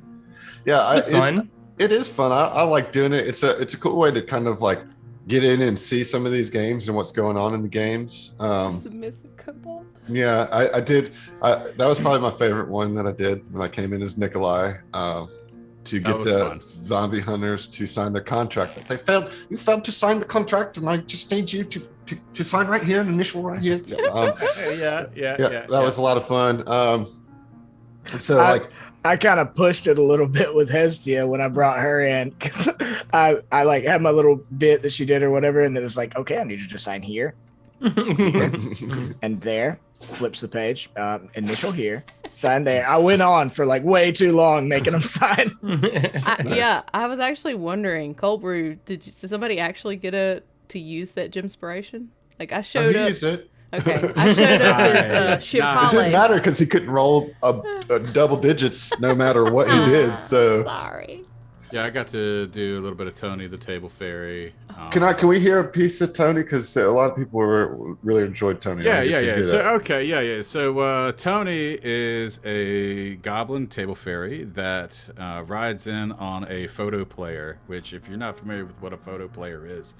B: yeah,
C: it's fun.
B: It is fun. I like doing it. It's a cool way to kind of like get in and see some of these games and what's going on in the games.
E: Submissive Cobalt.
B: Yeah, I did. That was probably my favorite one that I did when I came in as Nikolai to get the zombie hunters to sign their contract. They failed. You failed to sign the contract, and I just need you to sign right here, an initial right here. That was a lot of fun. And so
F: I kind of pushed it a little bit with Hestia when I brought her in because I like had my little bit that she did or whatever, and then it's like, okay, I need you to sign here and there. Flips the page, initial here, sign there. I went on for like way too long making them sign.
E: Yeah, I was actually wondering, Cold Brew, did somebody actually get to use that Gymspiration? Like I showed up.
B: Used it.
E: Okay, I showed up as Shipale.
B: It didn't matter because he couldn't roll a double digits no matter what he did. So
E: sorry.
D: Yeah, I got to do a little bit of Tony the Table Fairy.
B: Can we hear a piece of Tony? Because a lot of people really enjoyed Tony.
D: Yeah. So Tony is a goblin table fairy that rides in on a photo player. Which, if you're not familiar with what a photo player is,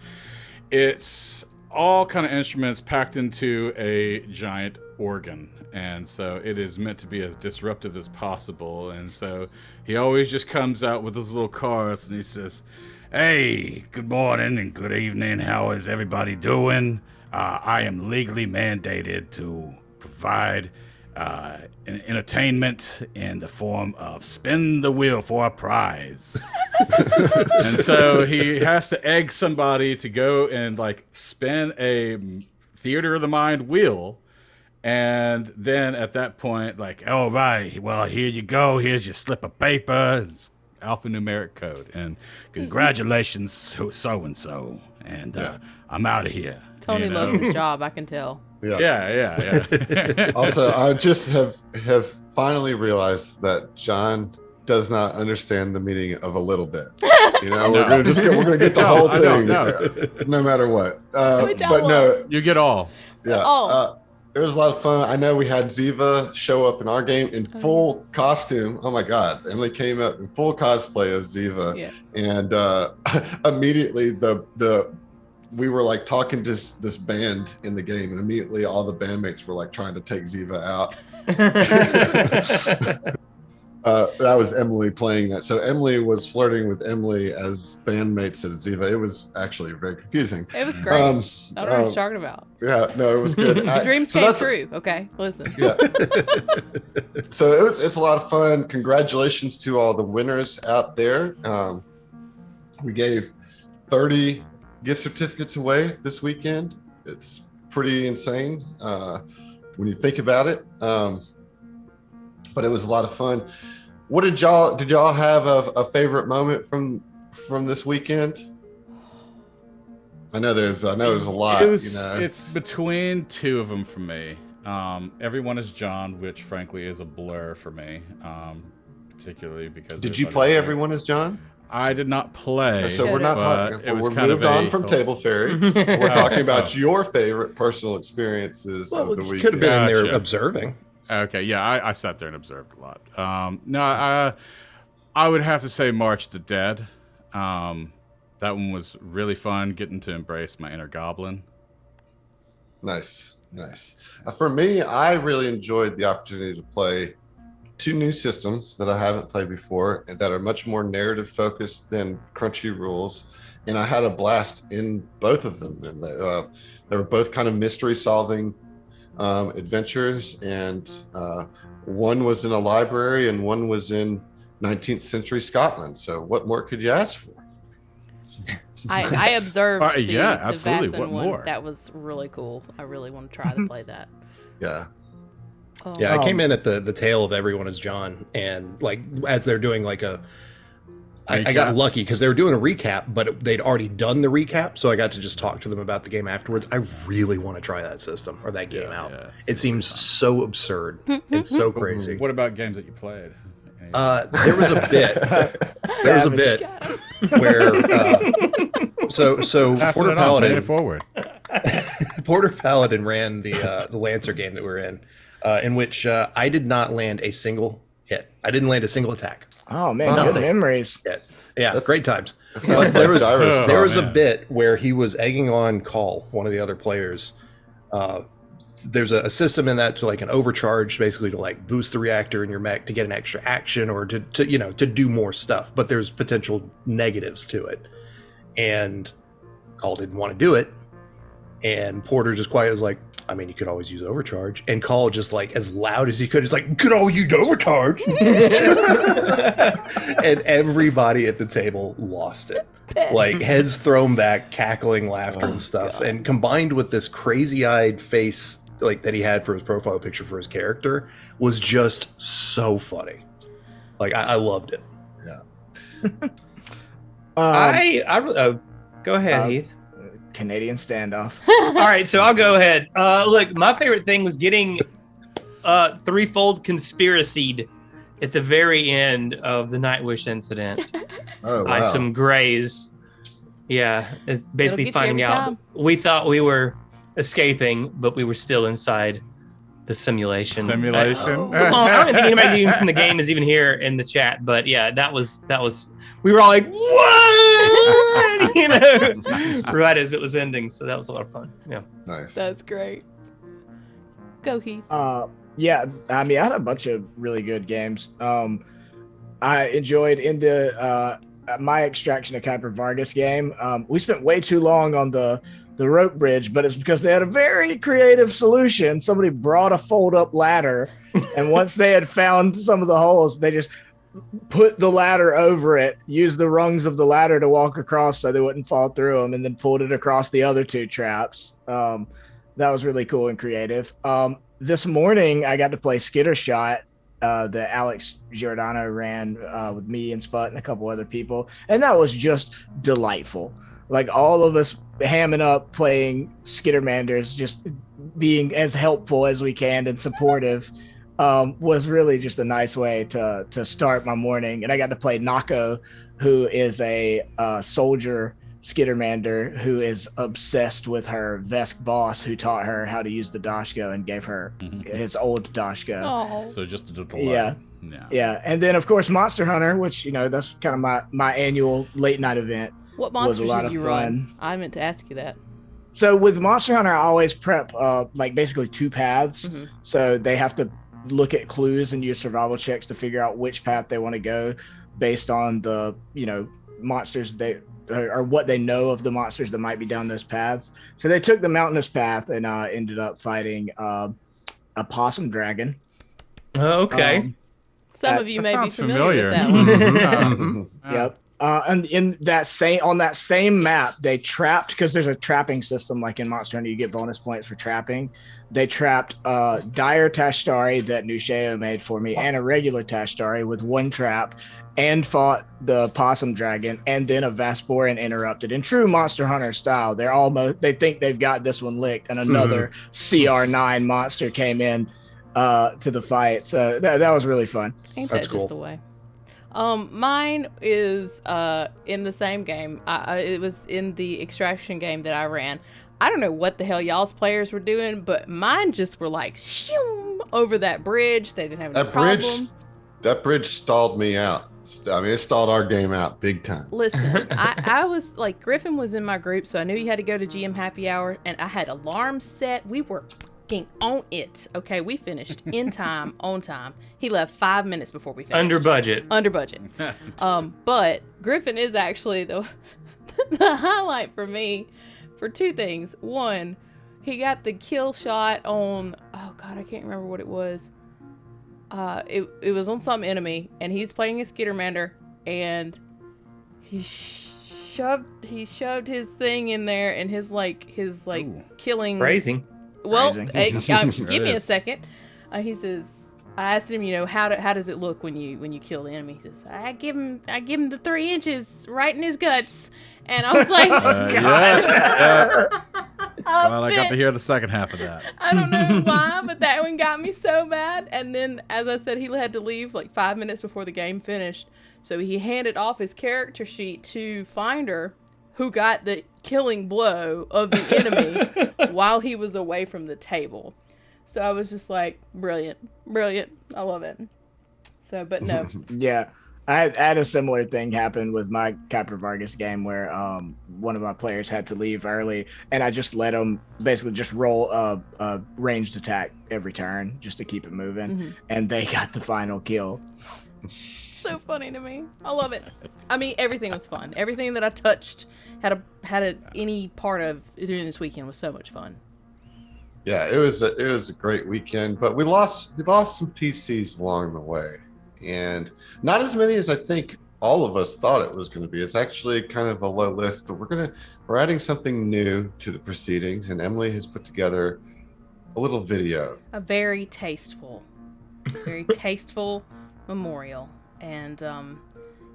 D: it's all kind of instruments packed into a giant organ, and so it is meant to be as disruptive as possible. And so he always just comes out with his little cards and he says, "Hey, good morning and good evening. How is everybody doing? I am legally mandated to provide an entertainment in the form of spin the wheel for a prize." And so he has to egg somebody to go and like spin a theater of the mind wheel. And then at that point, like, all right, well, here you go. Here's your slip of paper. It's alphanumeric code. And congratulations, so-and-so. And I'm out of here.
E: Tony loves his job, I can tell.
B: Yeah. Also, I just have finally realized that John does not understand the meaning of a little bit. We're gonna get the whole thing, no matter what. But no,
D: you get all.
B: Yeah. It was a lot of fun. I know we had Ziva show up in our game in full costume. Oh my God. Emily came up in full cosplay of Ziva. Yeah. And immediately we were like talking to this band in the game, and immediately all the bandmates were like trying to take Ziva out. That was Emily playing that. So Emily was flirting with Emily as bandmates as Ziva. It was actually very confusing.
E: It was great. I don't know what you're talking about.
B: Yeah, no, it was good.
E: The dreams came true. Okay, listen.
B: Yeah. So it's a lot of fun. Congratulations to all the winners out there. We gave 30 gift certificates away this weekend. It's pretty insane when you think about it. But it was a lot of fun. What did y'all have a favorite moment from this weekend? I know there's a lot.
D: It's between two of them for me. Everyone is John, which frankly is a blur for me, particularly because.
B: Did you play Everyone is John?
D: I did not play.
B: So we're not talking. We're
D: kind
B: moved on from Table Fairy. We're talking about your favorite personal experiences of the weekend.
A: Could have been in there observing.
D: Okay, yeah, I sat there and observed a lot. No, I would have to say March of the Dead. That one was really fun, getting to embrace my inner goblin.
B: Nice. For me, I really enjoyed the opportunity to play 2 new systems that I haven't played before and that are much more narrative focused than Crunchy Rules. And I had a blast in both of them. And they were both kind of mystery solving adventures, and one was in a library and one was in 19th century Scotland. So what more could you ask for?
E: I observed
D: absolutely.
E: the Vassin
D: What
E: one.
D: more?
E: That was really cool. I really want to try to play that.
B: Yeah.
A: Yeah, I came in at the tail of Everyone is John, and like as they're doing like I got lucky because they were doing a recap, but they'd already done the recap, so I got to just talk to them about the game afterwards. I really want to try that system or that game out. Yeah, it seems so absurd and so crazy.
D: What about games that you played?
A: There was a bit. Where Porter Paladin
D: forward.
A: Porter Paladin ran the Lancer game that we're in which I did not land a single hit. I didn't land a single attack.
F: Oh man, good memories.
A: Yeah, great times.
B: There
A: was a bit where he was egging on Call, one of the other players. There's a system in that to like an overcharge, basically to like boost the reactor in your mech to get an extra action or to do more stuff. But there's potential negatives to it. And Call didn't want to do it. And Porter just quietly was like, I mean, you could always use overcharge. And Call just like as loud as he could, he's like, could always use overcharge. And everybody at the table lost it. Like heads thrown back, cackling laughter and stuff. God. And combined with this crazy-eyed face like that he had for his profile picture for his character was just so funny. Like I loved it.
B: Yeah.
C: Go ahead, Heath.
F: Canadian standoff.
C: All right, so I'll go ahead. Look, my favorite thing was getting threefold conspiracied at the very end of the Nightwish incident by some Greys. Yeah, basically finding out we thought we were escaping, but we were still inside the simulation.
D: I don't
C: think anybody even from the game is even here in the chat, but yeah, that was. We were all like, what? Right as it was ending. So that was a lot of fun. Yeah.
B: Nice.
E: That's great. Go, Heath.
F: Yeah, I mean, I had a bunch of really good games. I enjoyed in the my Extraction of Kuiper Vargas game. We spent way too long on the rope bridge, but it's because they had a very creative solution. Somebody brought a fold-up ladder, and once they had found some of the holes, they just put the ladder over it, used the rungs of the ladder to walk across so they wouldn't fall through them, and then pulled it across the other 2 traps. That was really cool and creative. This morning, I got to play Skitter Shot that Alex Giordano ran with me and Sput and a couple other people, and that was just delightful. Like all of us hamming up playing Skittermanders, just being as helpful as we can and supportive. Was really just a nice way to start my morning. And I got to play Nako, who is a soldier Skittermander who is obsessed with her Vesk boss, who taught her how to use the Dashko and gave her his old Dashko.
E: Oh.
D: So just a delay.
F: Yeah. And then of course Monster Hunter, which that's kind of my annual late night event.
E: What monsters did you run? I meant to ask you that.
F: So with Monster Hunter, I always prep like basically 2 paths. So they have to look at clues and use survival checks to figure out which path they want to go based on the, monsters or what they know of the monsters that might be down those paths. So they took the mountainous path and ended up fighting a possum dragon.
C: Oh, okay.
E: Some of you may be
D: sounds
E: familiar with
D: familiar.
E: that one.
F: Yep. And in on that same map, they trapped, because there's a trapping system like in Monster Hunter, you get bonus points for trapping. They trapped dire Tashtari that Nusheo made for me, and a regular Tashtari with one trap, and fought the possum dragon, and then a Vasporan interrupted. In true Monster Hunter style, they think they've got this one licked, and another CR9 monster came in to the fight. So that was really fun.
E: Ain't
A: That's
E: that
A: cool.
E: just the way? Mine is in the same game. It was in the extraction game that I ran. I don't know what the hell y'all's players were doing, but mine just were like shoom over that bridge. They didn't have any problem.
B: That bridge stalled me out. I mean, it stalled our game out big time.
E: Listen, I was like, Griffin was in my group, so I knew he had to go to GM happy hour, and I had alarms set. We were on it. Okay, we finished in time, on time. He left 5 minutes before we finished.
C: Under budget.
E: But Griffin is actually the highlight for me for two things. One, he got the kill shot on, oh god, I can't remember what it was. It was on some enemy, and he's playing a Skittermander, and he shoved his thing in there, and his
C: Ooh.
E: killing
C: Phrasing.
E: Well, give me a second. He says, I asked him, how does it look when you kill the enemy? He says, I give him the 3 inches right in his guts, and I was like,
D: Well, I got to hear the second half of that.
E: I don't know why, but that one got me so mad. And then, as I said, he had to leave like 5 minutes before the game finished, so he handed off his character sheet to Finder, who got the killing blow of the enemy while he was away from the table. So I was just like, brilliant. I love it. So, but no.
F: Yeah. I had a similar thing happen with my Captain Vargas game where one of my players had to leave early, and I just let him basically just roll a ranged attack every turn just to keep it moving, and they got the final kill.
E: So funny to me. I love it. I mean, everything was fun. Everything that I touched had any part of during this weekend was so much fun.
B: Yeah, it was a great weekend, but we lost some PCs along the way, and not as many as I think all of us thought it was going to be. It's actually kind of a low list, but we're adding something new to the proceedings, and Emily has put together a little video.
E: A very tasteful memorial, and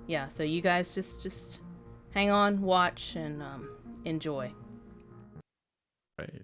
E: yeah. So you guys just hang on, watch, and enjoy.
D: Right.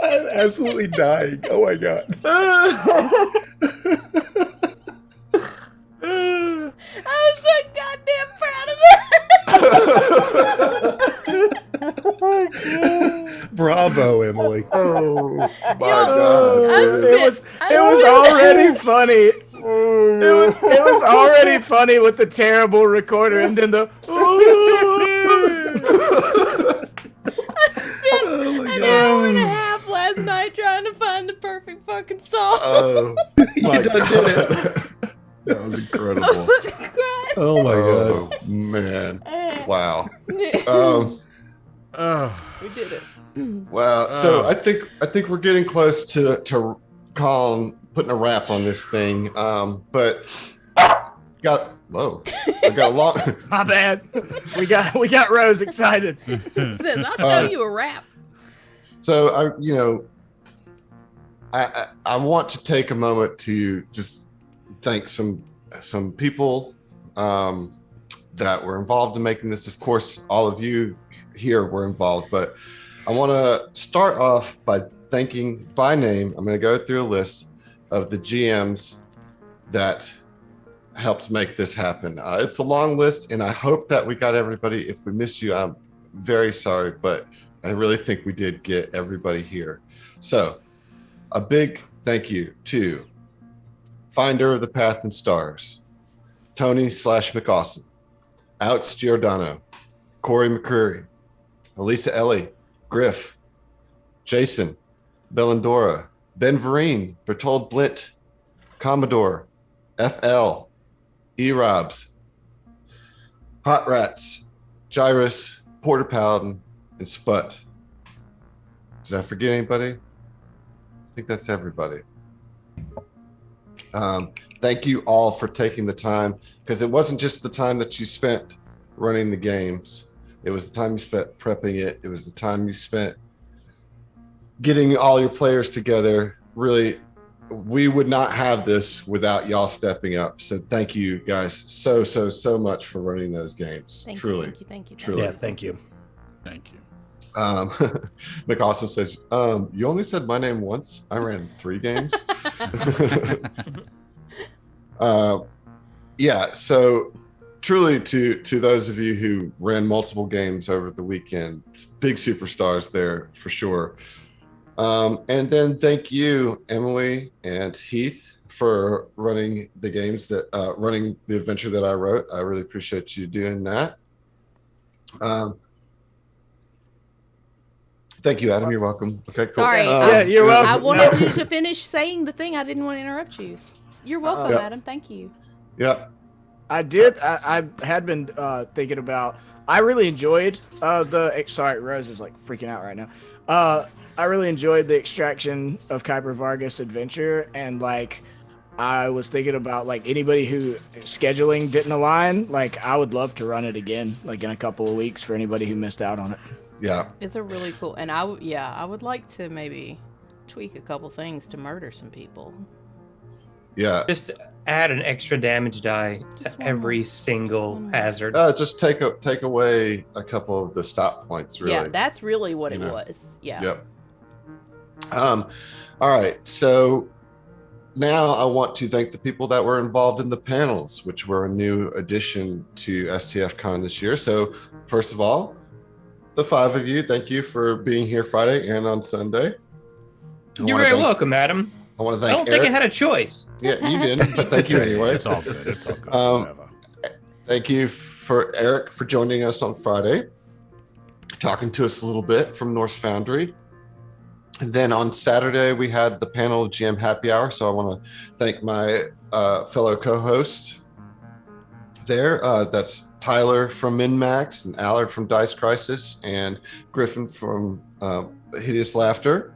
A: I'm absolutely dying. Oh my god.
E: I was so goddamn proud of that.
A: Bravo, Emily.
B: Oh my
E: God.
F: It was already funny. It was already funny with the terrible recorder, and then the.
E: an hour and a half last night trying to find the perfect fucking song.
B: Oh my
A: done
B: god.
A: did it.
B: That was incredible.
A: Oh my
B: Oh man. Wow.
E: We did it.
B: Wow. So I think we're getting close to Colin putting a wrap on this thing. But we got a long.
F: My bad. We got Rose excited.
E: Says, I'll show you a rap.
B: So I want to take a moment to just thank some people that were involved in making this. Of course, all of you here were involved, but I want to start off by thanking by name. I'm going to go through a list of the GMs that helped make this happen. It's a long list, and I hope that we got everybody. If we missed you, I'm very sorry, but I really think we did get everybody here. So a big thank you to Finder of the Path and Stars, Tony /McAwesome, Alex Giordano, Corey McCreary, Elisa Ellie, Griff, Jason, Bellandora, Ben Vereen, Bertold Blint, Commodore, FL, E-Robs, Hot Rats, Gyrus, Porter Paladin, and Sput. Did I forget anybody? I think that's everybody. Thank you all for taking the time, because it wasn't just the time that you spent running the games. It was the time you spent prepping it. It was the time you spent getting all your players together. Really, we would not have this without y'all stepping up. So thank you guys so much for running those games. Truly.
E: Thank you.
B: Truly.
A: Yeah, thank you.
D: Thank you.
B: McAwesome says, you only said my name once. I ran 3 games. Yeah, so truly to those of you who ran multiple games over the weekend, big superstars there for sure. And then thank you, Emily and Heath, for running the games that running the adventure that I wrote. I really appreciate you doing that. Thank you, Adam. You're welcome. Okay, cool.
E: Sorry.
F: Yeah, you're welcome.
E: I wanted you to finish saying the thing. I didn't want to interrupt you. You're welcome,
B: Yeah.
E: Adam. Thank you.
B: Yep.
F: I did. I had been thinking about. I really enjoyed Sorry, Rose is like freaking out right now. I really enjoyed the extraction of Kuiper Vargas adventure, and like I was thinking about like anybody who scheduling didn't align. Like I would love to run it again, like in a couple of weeks for anybody who missed out on it.
B: Yeah.
E: It's a really cool, and I would like to maybe tweak a couple things to murder some people.
B: Yeah.
C: Just add an extra damage die
E: Just
C: to
E: one
C: every
E: more.
C: single
E: Just one more.
C: hazard.
B: Just take away a couple of the stop points, really.
E: Yeah, that's really what it
B: know.
E: was. Yeah.
B: Yep. All right. So now I want to thank the people that were involved in the panels, which were a new addition to STF Con this year. So first of all, the 5 of you, thank you for being here Friday and on Sunday.
C: You're very welcome, Adam.
B: I want to
C: I
B: thank
C: don't think I
B: Eric.
C: had a choice.
B: Yeah, you didn't, but thank you anyway.
D: It's all good. It's all good. Whatever.
B: Thank you for Eric for joining us on Friday, talking to us a little bit from Norse Foundry. And then on Saturday, we had the panel GM Happy Hour. So I want to thank my fellow co-host there. That's Tyler from MinMax and Allard from Dice Crisis and Griffin from Hideous Laughter.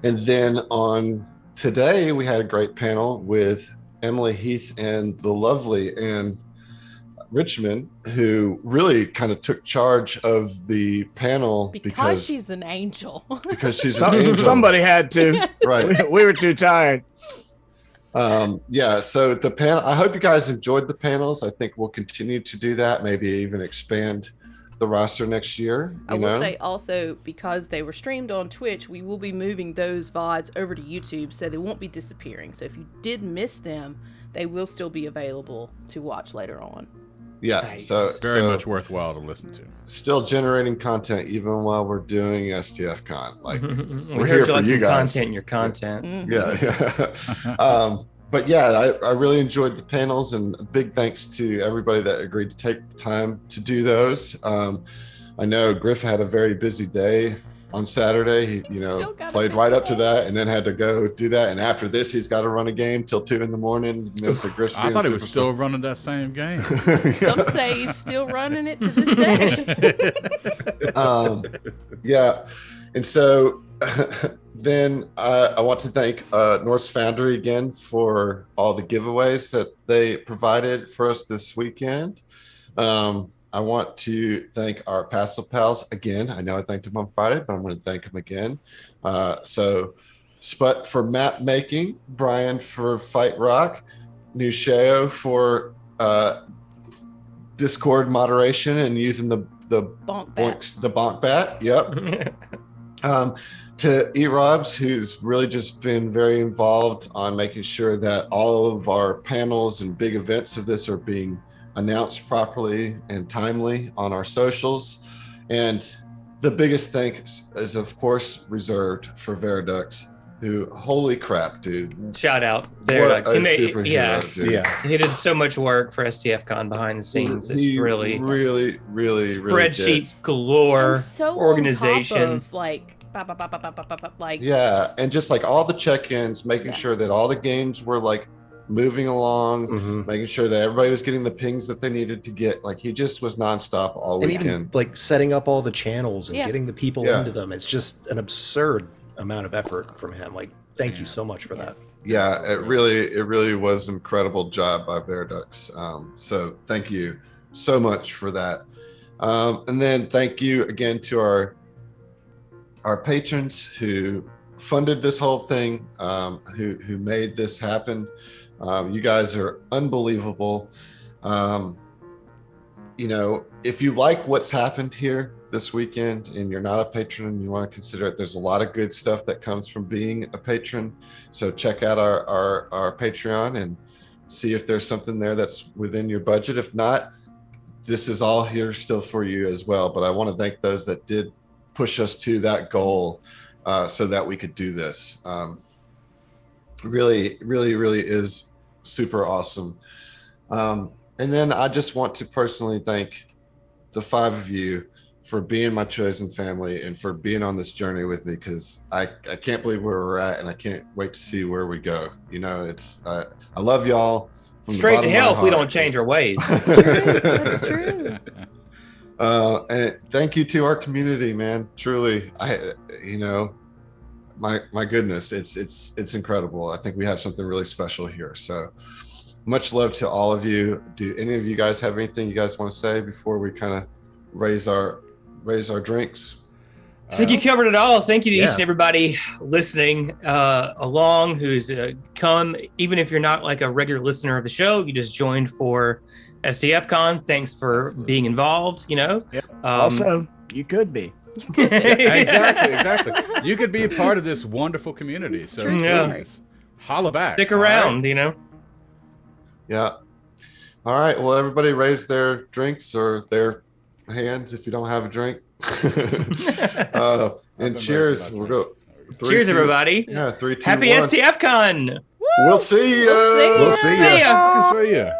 B: And then on today, we had a great panel with Emily, Heath, and the lovely Anne Richmond, who really kind of took charge of the panel
E: Because she's an angel.
B: because she's an angel.
F: Somebody had to.
B: Right.
F: We were too tired.
B: Yeah, so the panel, I hope you guys enjoyed the panels. I think we'll continue to do that, maybe even expand the roster next year.
E: I will say also, because they were streamed on Twitch, we will be moving those VODs over to YouTube, so they won't be disappearing. So if you did miss them, they will still be available to watch later on.
B: Yeah,
C: Nice.
B: so
D: Very much worthwhile to listen to.
B: still generating content even while we're doing STF Con. Like,
C: we
B: we're
C: heard
B: here
C: you
B: for
C: like
B: you
C: some
B: guys.
C: content in your content.
E: Mhm.
B: Yeah. But yeah, I really enjoyed the panels, and a big thanks to everybody that agreed to take the time to do those. I know Griff had a very busy day on Saturday. He,
E: Still gotta
B: played
E: miss
B: right
E: a
B: up to
E: game.
B: that and then had to go do that. And after this, he's got to run a game till 2 a.m. So Griff's
D: I
B: being
D: thought he was
B: superstar.
D: still running that same game.
E: Some say he's still running it to this day.
B: Yeah. And so then I want to thank Norse Foundry again for all the giveaways that they provided for us this weekend. I want to thank our Passive Pals again. I know I thanked them on Friday, but I'm going to thank them again. So Sput for map making, Brian for Fight Rock, Nusheo for Discord moderation and using the bonk bat. Yep. To E-Robs, who's really just been very involved on making sure that all of our panels and big events of this are being announced properly and timely on our socials. And the biggest thanks is, of course, reserved for Veridux, who, holy crap, dude.
C: Shout out
B: Veridux.
C: Veridux.
B: Dude.
A: Yeah.
C: He did so much work for STF Con behind the scenes. It's really spreadsheets galore,
E: I'm so
C: organization.
E: on top of, like
B: yeah, and just like all the check-ins, making sure that all the games were like moving along, making sure that everybody was getting the pings that they needed to get. Like he just was nonstop all weekend.
A: Even like setting up all the channels and getting the people into them. It's just an absurd amount of effort from him. Like, thank you so much for that.
B: Yeah, it really was an incredible job by Veridux. So thank you so much for that. And then thank you again to our patrons who funded this whole thing, who made this happen. You guys are unbelievable. If you like what's happened here this weekend and you're not a patron and you want to consider it, there's a lot of good stuff that comes from being a patron. So check out our Patreon and see if there's something there that's within your budget. If not, this is all here still for you as well. But I want to thank those that did push us to that goal so that we could do this. Really is super awesome. And then I just want to personally thank the 5 of you for being my chosen family and for being on this journey with me, because I can't believe where we're at and I can't wait to see where we go. It's I love y'all from
C: straight
B: the
C: to hell if we don't change our ways.
E: That's true.
B: And thank you to our community, man. Truly, my goodness, it's incredible. I think we have something really special here. So much love to all of you. Do any of you guys have anything you guys want to say before we kind of raise our drinks?
C: I think you covered it all. Thank you to each and everybody listening along who's come, even if you're not like a regular listener of the show, you just joined for STF Con. Thanks for being involved, Yep.
F: Also, you could be.
D: Exactly. You could be a part of this wonderful community. So please, holla back.
C: Stick around,
B: Yeah. All right. Well, everybody raise their drinks or their hands if you don't have a drink. And cheers. We'll go.
C: Cheers, everybody.
B: Yeah, 3, 2,
C: Happy
B: 1.
C: STF Con.
B: We'll see you.
A: We'll see ya.
C: See ya.
D: See ya.